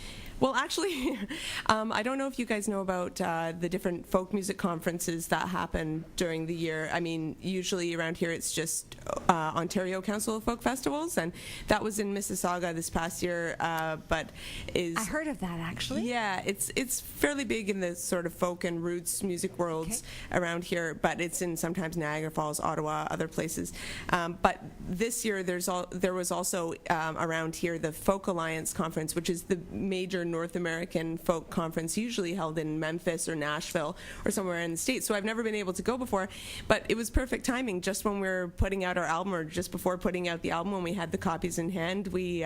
Well, actually, I don't know if you guys know about the different folk music conferences that happen during the year. I mean, usually around here it's just Ontario Council of Folk Festivals, and that was in Mississauga this past year, but is... I heard of that, actually. Yeah, it's fairly big in the sort of folk and roots music worlds around here, but it's in sometimes Niagara Falls, Ottawa, other places. But this year there was also around here the Folk Alliance Conference, which is the major North American folk conference, usually held in Memphis or Nashville or somewhere in the States. So I've never been able to go before, but it was perfect timing. Just when we were putting out our album, or just before putting out the album, when we had the copies in hand, we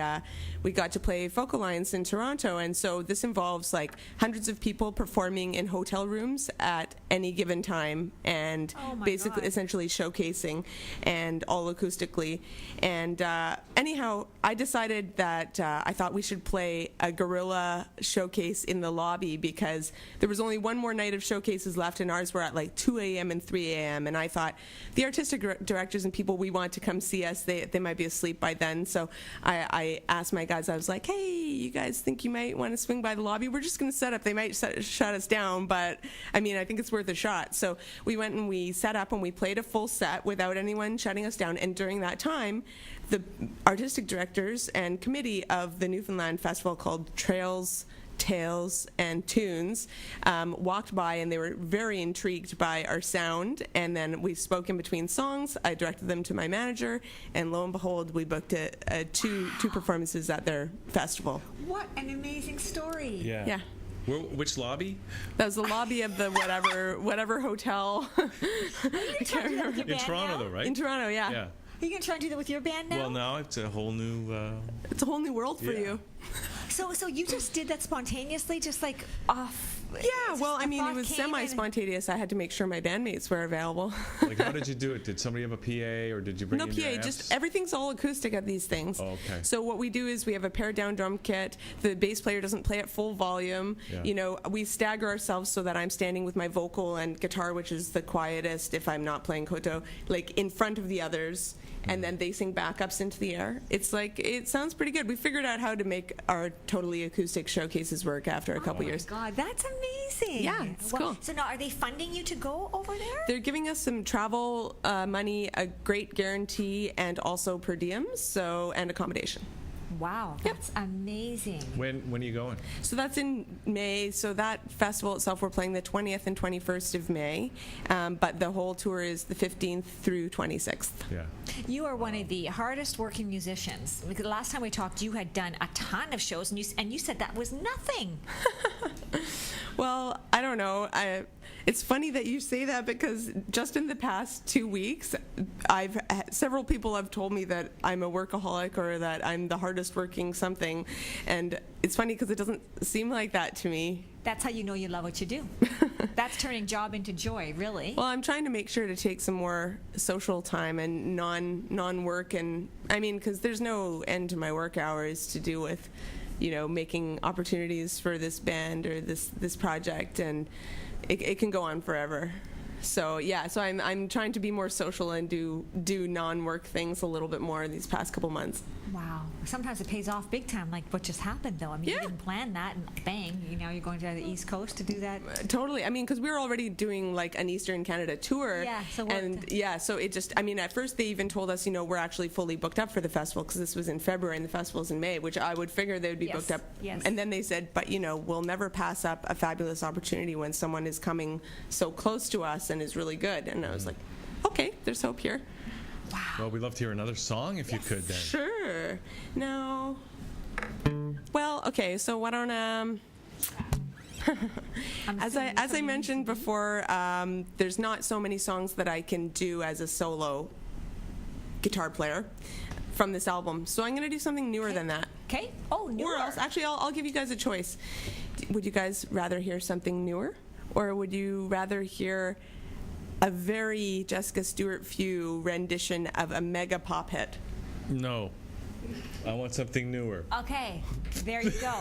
got to play Folk Alliance in Toronto. And so this involves like hundreds of people performing in hotel rooms at any given time, and basically essentially showcasing, and all acoustically. And anyhow, I decided that I thought we should play a guerrilla showcase in the lobby, because there was only one more night of showcases left, and ours were at like 2 a.m. and 3 a.m. And I thought the artistic directors and people we want to come see us, they might be asleep by then. So I asked my guys, I was like, hey, you guys think you might want to swing by the lobby? We're just going to set up. They might shut us down, but I mean, I think it's worth a shot. So we went and we set up and we played a full set without anyone shutting us down. And during that time, the artistic directors and committee of the Newfoundland Festival, called Trails, Tales, and Tunes, walked by, and they were very intrigued by our sound. And then we spoke in between songs. I directed them to my manager, and lo and behold, we booked two performances at their festival. What an amazing story. Yeah. Which lobby? That was the lobby of the whatever hotel. In Toronto, though, right? In Toronto, yeah. Yeah. Are you going to try and do that with your band now? Well, now it's a whole new... It's a whole new world for Yeah. you. So you just did that spontaneously, just like off? Yeah, well, I mean, it thought was came and- semi-spontaneous. I had to make sure my bandmates were available. Like, how did you do it? Did somebody have a PA, or did you bring No in your PA, amps? just everything's all acoustic at these things. Oh, okay. So what we do is we have a pared down drum kit. The bass player doesn't play at full volume. Yeah. We stagger ourselves so that I'm standing with my vocal and guitar, which is the quietest if I'm not playing koto, like in front of the others. And then they sing backups into the air. It's like, it sounds pretty good. We figured out how to make our totally acoustic showcases work after a couple years. God, that's amazing. Yeah, it's cool. So now, are they funding you to go over there? They're giving us some travel money, a great guarantee, and also per diems, and accommodation. Wow, that's amazing. When are you going? So that's in May. So that festival itself, we're playing the 20th and 21st of May, but the whole tour is the 15th through 26th. Yeah. You are one of the hardest working musicians. Because the last time we talked, you had done a ton of shows, and you said that was nothing. Well, I don't know. It's funny that you say that because just in the past 2 weeks, several people have told me that I'm a workaholic or that I'm the hardest working something, and it's funny because it doesn't seem like that to me. That's how you know you love what you do. That's turning job into joy, really. Well, I'm trying to make sure to take some more social time and non-work, and I mean, because there's no end to my work hours to do with, making opportunities for this band or this project, and it can go on forever. So yeah, so I'm trying to be more social and do non-work things a little bit more these past couple months. Wow. Sometimes it pays off big time, like what just happened, though. I mean, Yeah. you didn't plan that, and bang, you're going to the East Coast to do that. Totally. I mean, because we were already doing like an Eastern Canada tour. Yeah, so so it just, I mean, at first they even told us, we're actually fully booked up for the festival because this was in February and the festival's in May, which I would figure they would be Yes, booked up. yes. And then they said, but we'll never pass up a fabulous opportunity when someone is coming so close to us and is really good. And I was like, okay, there's hope here. Well, we'd love to hear another song if you could then. Sure. Now, well, okay, so why don't as I mentioned before, there's not so many songs that I can do as a solo guitar player from this album, so I'm going to do something newer than that. Okay. Oh, newer. Or else, actually, I'll give you guys a choice. Would you guys rather hear something newer, or would you rather hear a very Jessica Stuart Few rendition of a mega pop hit? No. I want something newer. Okay. There you go.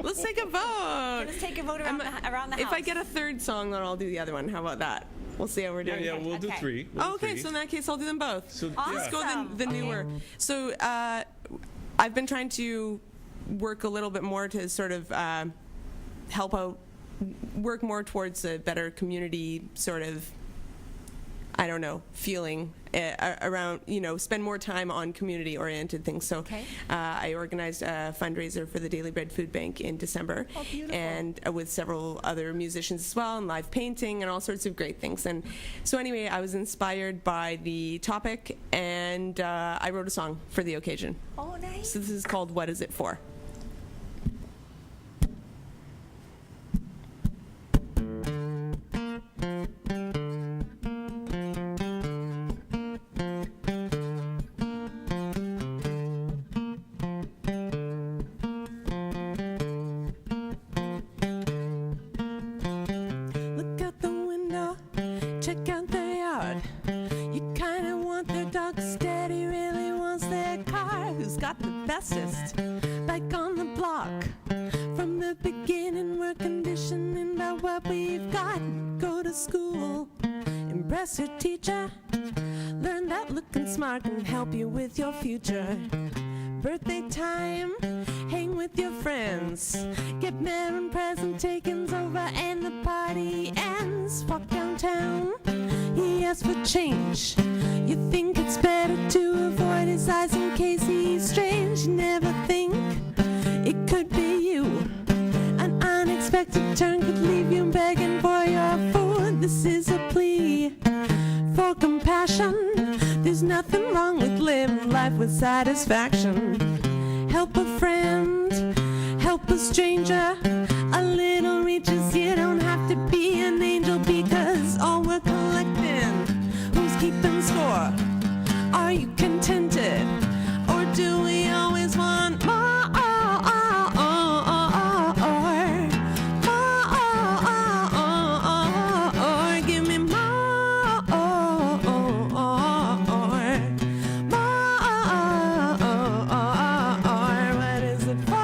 Let's take a vote. Let's take a vote around the house. If I get a third song, then I'll do the other one. How about that? We'll see how we're doing. Yeah, we'll do Okay. three. Okay, so in that case, I'll do them both. So, Let's go Awesome. the newer. So I've been trying to work a little bit more to sort of help out, work more towards a better community sort of, I don't know, feeling around, spend more time on community-oriented things. So Okay. I organized a fundraiser for the Daily Bread Food Bank in December. Oh, beautiful. And with several other musicians as well, and live painting and all sorts of great things. And so anyway, I was inspired by the topic, and I wrote a song for the occasion. Oh, nice. So this is called What Is It For? Look out the window, check out the yard. You kinda want their dog steady, really wants their car. Who's got the bestest bike on the block? From the beginning, we're conditioning by what we've got. Go to school, impress your teacher. Learn that looking smart can help you with your future. Birthday time, hang with your friends. Get married and present taking's over and the party ends. Walk downtown, he asks for change. You think it's better to avoid his eyes in case he's strange. You never think it could be you. An unexpected turn could leave you begging for your food. This is a plea for compassion. There's nothing wrong with living life with satisfaction. Help a friend, help a stranger. A little reaches, you don't have to be an angel because all we're collecting. Who's keeping score? Are you contented? Or do we always want more? Give me more. What is it for?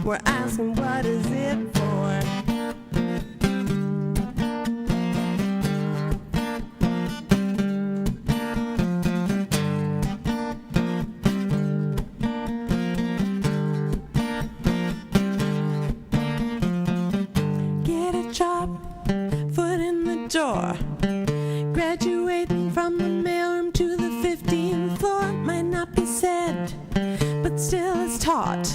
We're asking, what is it for? Get a job, foot in the door. Graduating from the mailroom to the 15th floor. Might not be said, but still it's taught.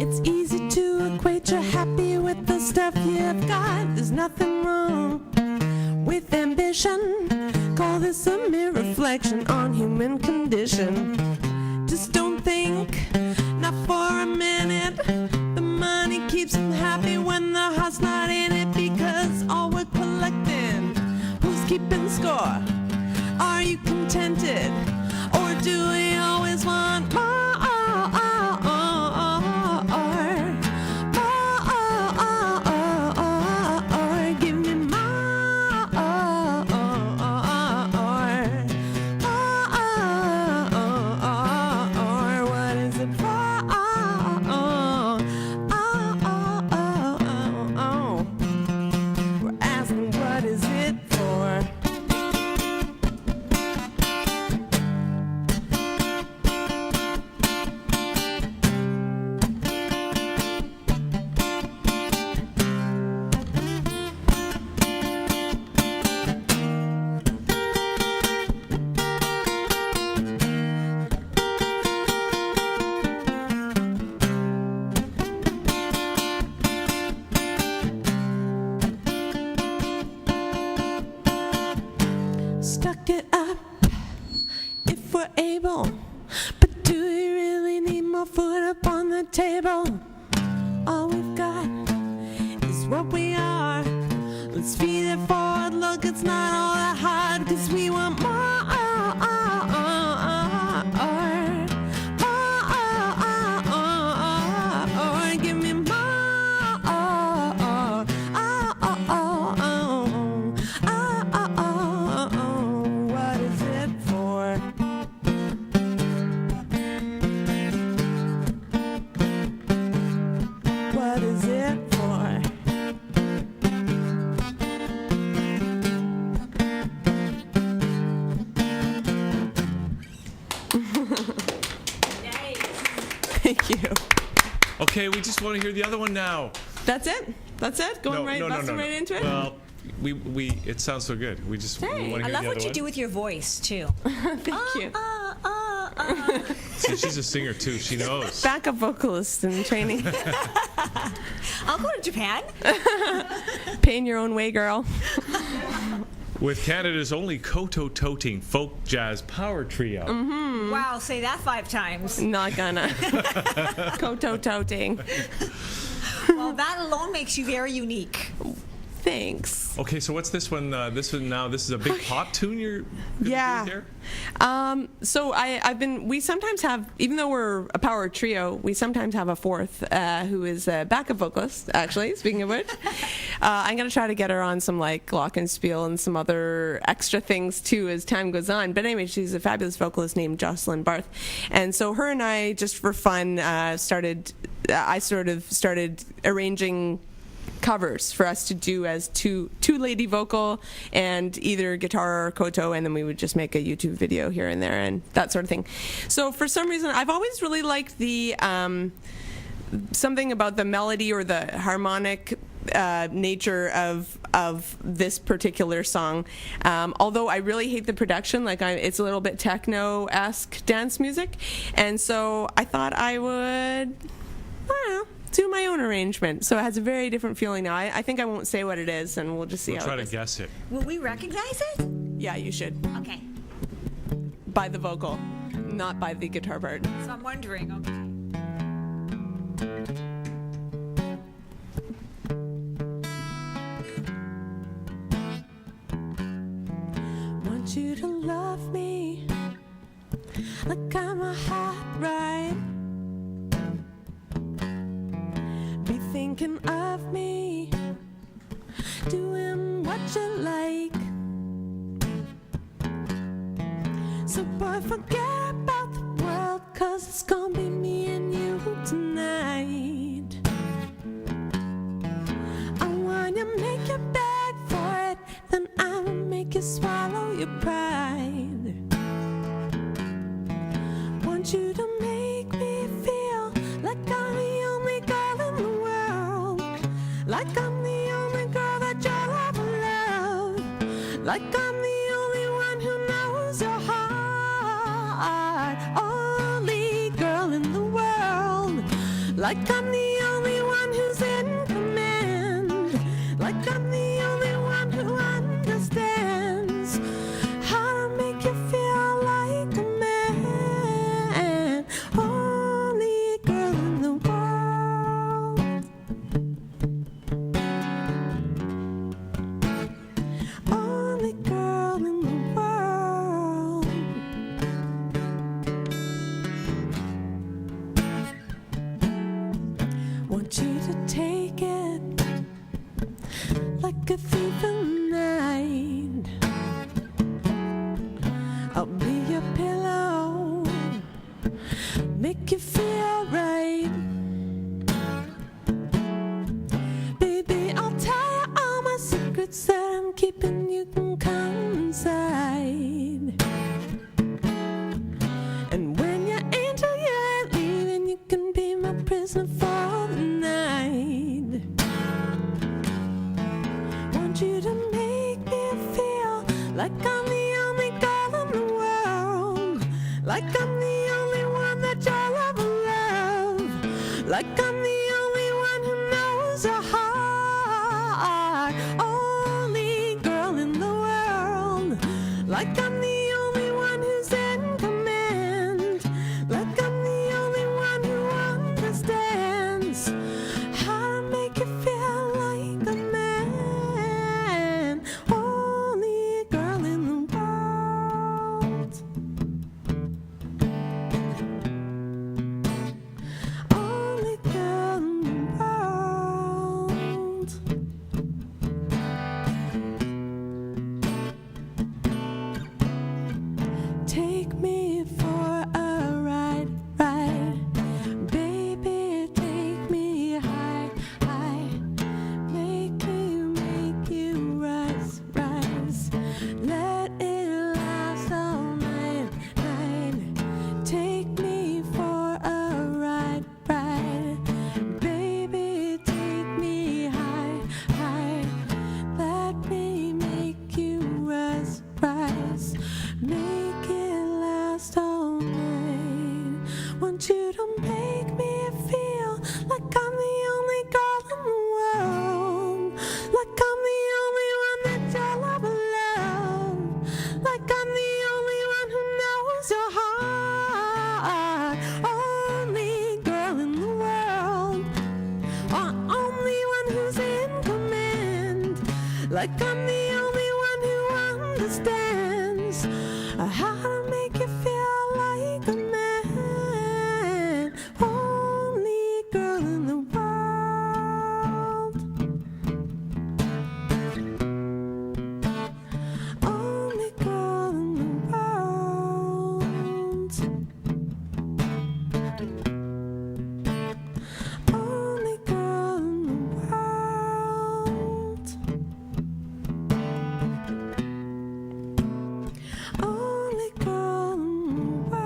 It's easy to equate you're happy with the stuff you've got. There's nothing wrong with ambition. Call this a mere reflection on human condition. Just don't think, not for for a minute. The money keeps them happy when the heart's not in it, because all we're collecting, who's keeping score? Are you contented, or do we always want more? Give me more. What is it for? We're asking, what is it for? Stuck it up if we're able, but do we really need more food up on the table? All we've got is what we are. Let's feed it forward. Look, it's not all that hard, 'cause we want more. Give me more. What is it for? What is it for? Thank you. Okay, we just want to hear the other one now. That's it? That's it? Going busting right into it? Well, it sounds so good. We just we want to hear I the love other what you one. do with your voice too. Thank you. So she's a singer too. She knows. Backup vocalist in training. I'll go to Japan. Paying your own way, girl. With Canada's only koto-toting folk jazz power trio. Mm-hmm. Wow, say that 5 times. Not gonna. Koto-toting. Well, that alone makes you very unique. Thanks. Okay, so what's this one? This is a big pop tune you're gonna do here? So we sometimes have, even though we're a power trio, we sometimes have a fourth who is a backup vocalist, actually, speaking of which. I'm going to try to get her on some like glockenspiel and some other extra things too as time goes on. But anyway, she's a fabulous vocalist named Jocelyn Barth. And so her and I, just for fun, started arranging covers for us to do as two lady vocal and either guitar or koto, and then we would just make a YouTube video here and there and that sort of thing. So for some reason, I've always really liked the something about the melody or the harmonic nature of this particular song. Although I really hate the production, it's a little bit techno-esque dance music, and so I thought I would, do my own arrangement. So it has a very different feeling now. I think I won't say what it is, and we'll just see We'll how try it to is. guess it. Will we recognize it? Yeah, you should. Okay. By the vocal, not by the guitar part. So I'm wondering. Okay. Want you to love me like I'm a hot ride. Be thinking of me, doing what you like. So boy, forget about the world, 'cause it's gonna be me and you tonight. I wanna make you beg for it, then I'll make you swallow your pride. Want you to make me feel like I'm the only girl in the world, like I'm the only girl that you'll ever love, like I'm the only one who knows your heart, only girl in the world, like I'm the only one who's in command, like I'm the only one who understands how to make you feel like a man, only girl in like I'm the only girl in the world, like I'm the only one that you'll ever love, like I'm the only one who knows your heart, only girl in the world, like I'm the only one who's in command, like I'm the only one who understands how to make you feel like a man, only girl in the world, only girl in the world. Take me for a ride, baby, take me high, make you rise, let it last all night, take me for a ride, baby, take me high, let me make you rise, make it last all night. Want you to make me feel like I'm the only girl in the world, like I'm the only one that you'll ever love, like I'm the only one who knows your heart, only girl in the world, only one who's in command, like I'm the only one who understands how to make you feel like a man, only girl in the world, only girl in the world, only girl in the world, only girl in the world.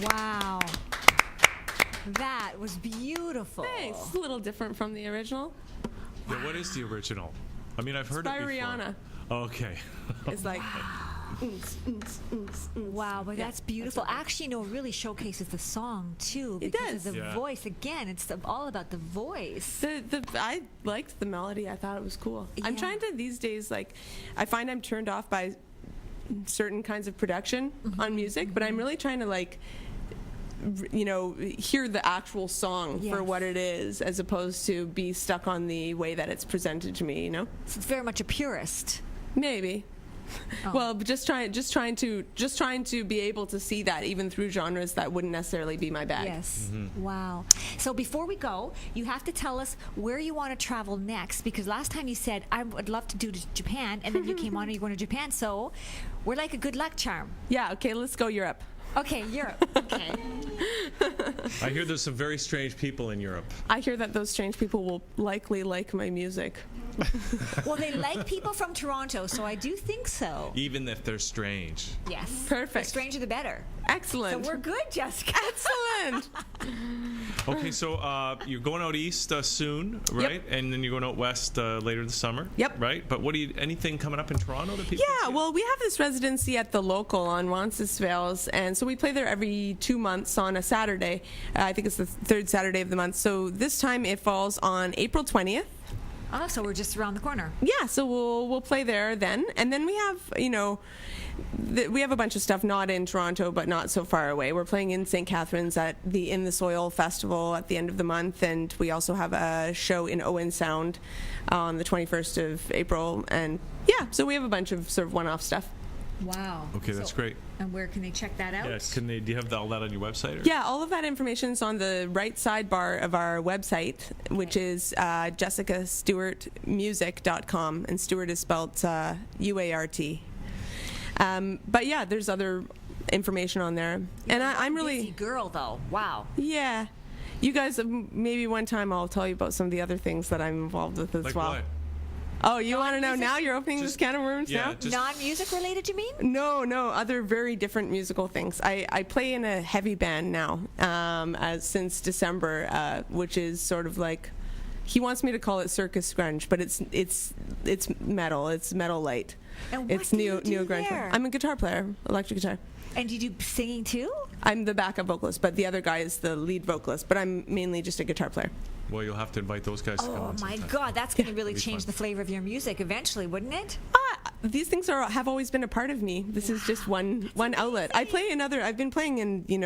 Wow. That was beautiful. Thanks. It's a little different from the original. Yeah, what is the original? I mean, I've heard By it before. Rihanna. Okay. It's like, Wow, but that's beautiful. Actually, no, it really showcases the song too, It because does. of the Yeah. voice. Again, it's all about the voice. I liked the melody. I thought it was cool. I'm Yeah. trying to these days, like, I find I'm turned off by certain kinds of production on music, but I'm really trying to, like, hear the actual song for Yes. what it is, as opposed to be stuck on the way that it's presented to me. So it's very much a purist. Maybe. Oh. Well, but just trying to be able to see that even through genres that wouldn't necessarily be my bag. Yes. Wow. So before we go, you have to tell us where you want to travel next, because last time you said, I would love to do to Japan, and then you came on and you're going to Japan. So we're like a good luck charm. Yeah. Okay. Let's go Europe. Okay, Europe. Okay. I hear there's some very strange people in Europe. I hear that those strange people will likely like my music. Well, they like people from Toronto, so I do think so. Even if they're strange. Yes. Perfect. The stranger, the better. Excellent. So we're good, Jessica. Excellent. Okay, so you're going out east soon, right? And then you're going out west later this summer. Yep. Right? But anything coming up in Toronto that people Yeah, can see? well, we have this residency at the local on Roncesvalles, and so we play there every 2 months on a Saturday. I think it's the third Saturday of the month. So this time it falls on April 20th. Oh, so we're just around the corner. Yeah, so we'll play there then, and then we have we have a bunch of stuff not in Toronto but not so far away. We're playing in St. Catharines at the In the Soil Festival at the end of the month, and we also have a show in Owen Sound on the 21st of April, and yeah, so we have a bunch of sort of one-off stuff. Wow. Okay, that's great. And where can they check that out? Yes. Do you have all that on your website? Or? Yeah, all of that information is on the right sidebar of our website, which is jessicastuartmusic.com, and Stuart is spelled UART. But yeah, there's other information on there, and I'm really busy girl, though. Wow. yeah. You guys, maybe one time I'll tell you about some of the other things that I'm involved with as Like well. what? Oh, you want to know now? You're opening this Just- can of worms yeah, now? just- Non-music related, you mean? No, other very different musical things. I play in a heavy band now, since December, which is sort of like He wants me to call it circus grunge, but it's metal. It's metal light. And what it's do neo you do neo grunge. there? I'm a guitar player, electric guitar. And do you do singing too? I'm the backup vocalist, but the other guy is the lead vocalist. But I'm mainly just a guitar player. Well, you'll have to invite those guys to come Oh on my sometime. God, that's going to really It'll be change fun. the flavor of your music eventually, wouldn't it? These things have always been a part of me. This is just one outlet. I play in other. I've been playing in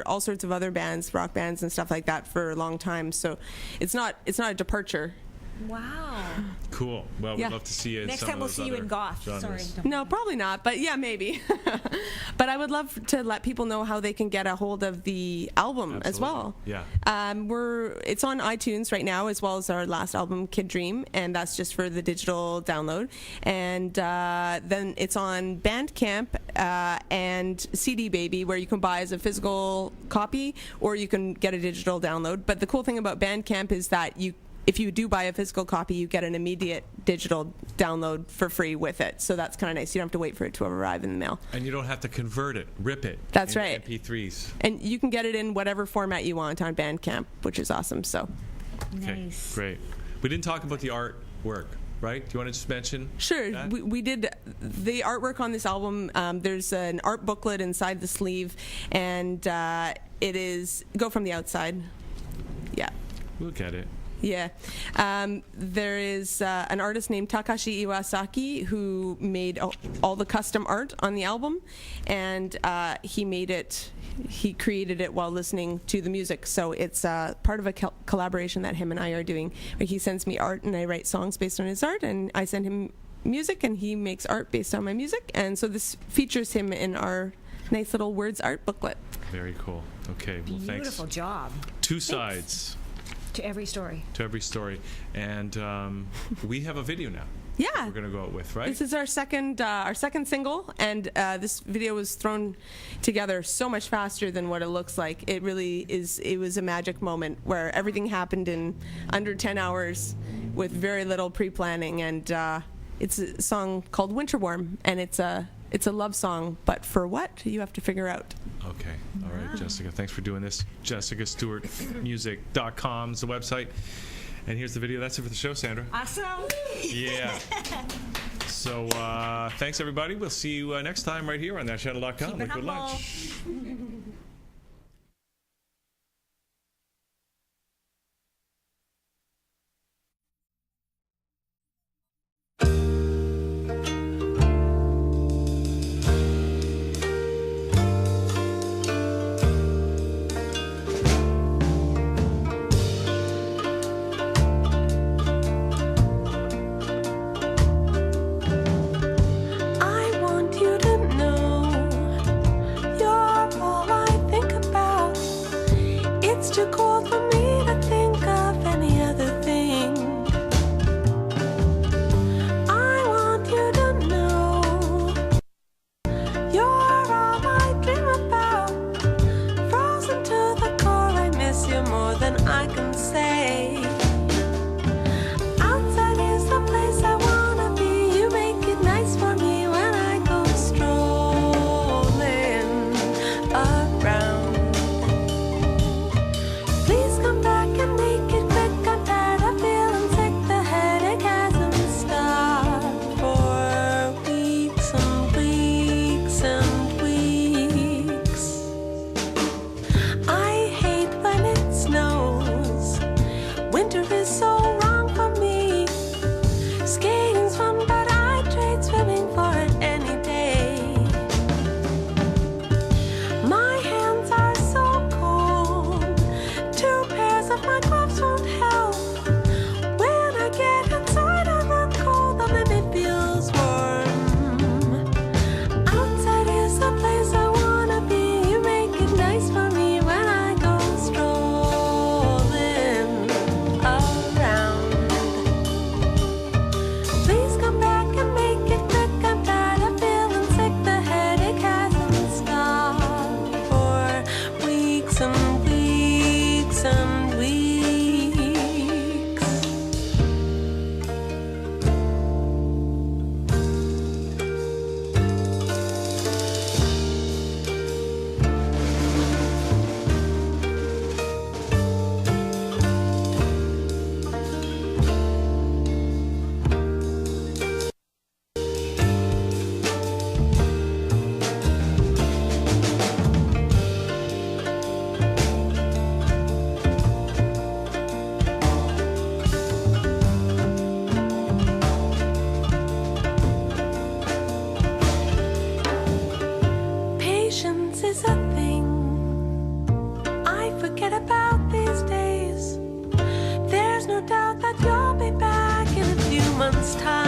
all sorts of other bands, rock bands and stuff like that for a long time. So it's not a departure. Wow. Cool. Well, we'd Yeah. love to see you in Next some time of we'll those see you other in goth. genres. Sorry. No, probably not, but yeah, maybe. But I would love to let people know how they can get a hold of the album as well. Yeah. It's on iTunes right now, as well as our last album, Kid Dream, and that's just for the digital download. And then it's on Bandcamp and CD Baby, where you can buy as a physical copy, or you can get a digital download. But the cool thing about Bandcamp is that if you do buy a physical copy, you get an immediate digital download for free with it. So that's kind of nice. You don't have to wait for it to arrive in the mail. And you don't have to convert it, rip it. That's into right. MP3s. And you can get it in whatever format you want on Bandcamp, which is awesome. So, Okay, Nice. great. We didn't talk about the artwork, right? Do you want to just mention? sure, that? we did the artwork on this album. There's an art booklet inside the sleeve, and it is go from the outside. Yeah. We'll get it. Yeah. There is an artist named Takashi Iwasaki who made all the custom art on the album, and he created it while listening to the music. So it's part of a collaboration that him and I are doing, where he sends me art and I write songs based on his art, and I send him music and he makes art based on my music. And so this features him in our nice little words art booklet. Very cool. Okay, well, thanks. Beautiful job. Two sides To every story. to every story. And we have a video now. Yeah. We're going to go out with, right? This is our second single, and this video was thrown together so much faster than what it looks like. It really is. It was a magic moment where everything happened in under 10 hours with very little pre-planning, and it's a song called Winter Warm, and it's a love song, but for what, you have to figure out. Okay. All right, Jessica. Thanks for doing this. JessicaStewartMusic.com is the website. And here's the video. That's it for the show, Sandra. Awesome. Yeah. So thanks, everybody. We'll see you next time right here on ThatChannel.com. Keep it Liquid humble. Lunch. I want you to know you're all last time.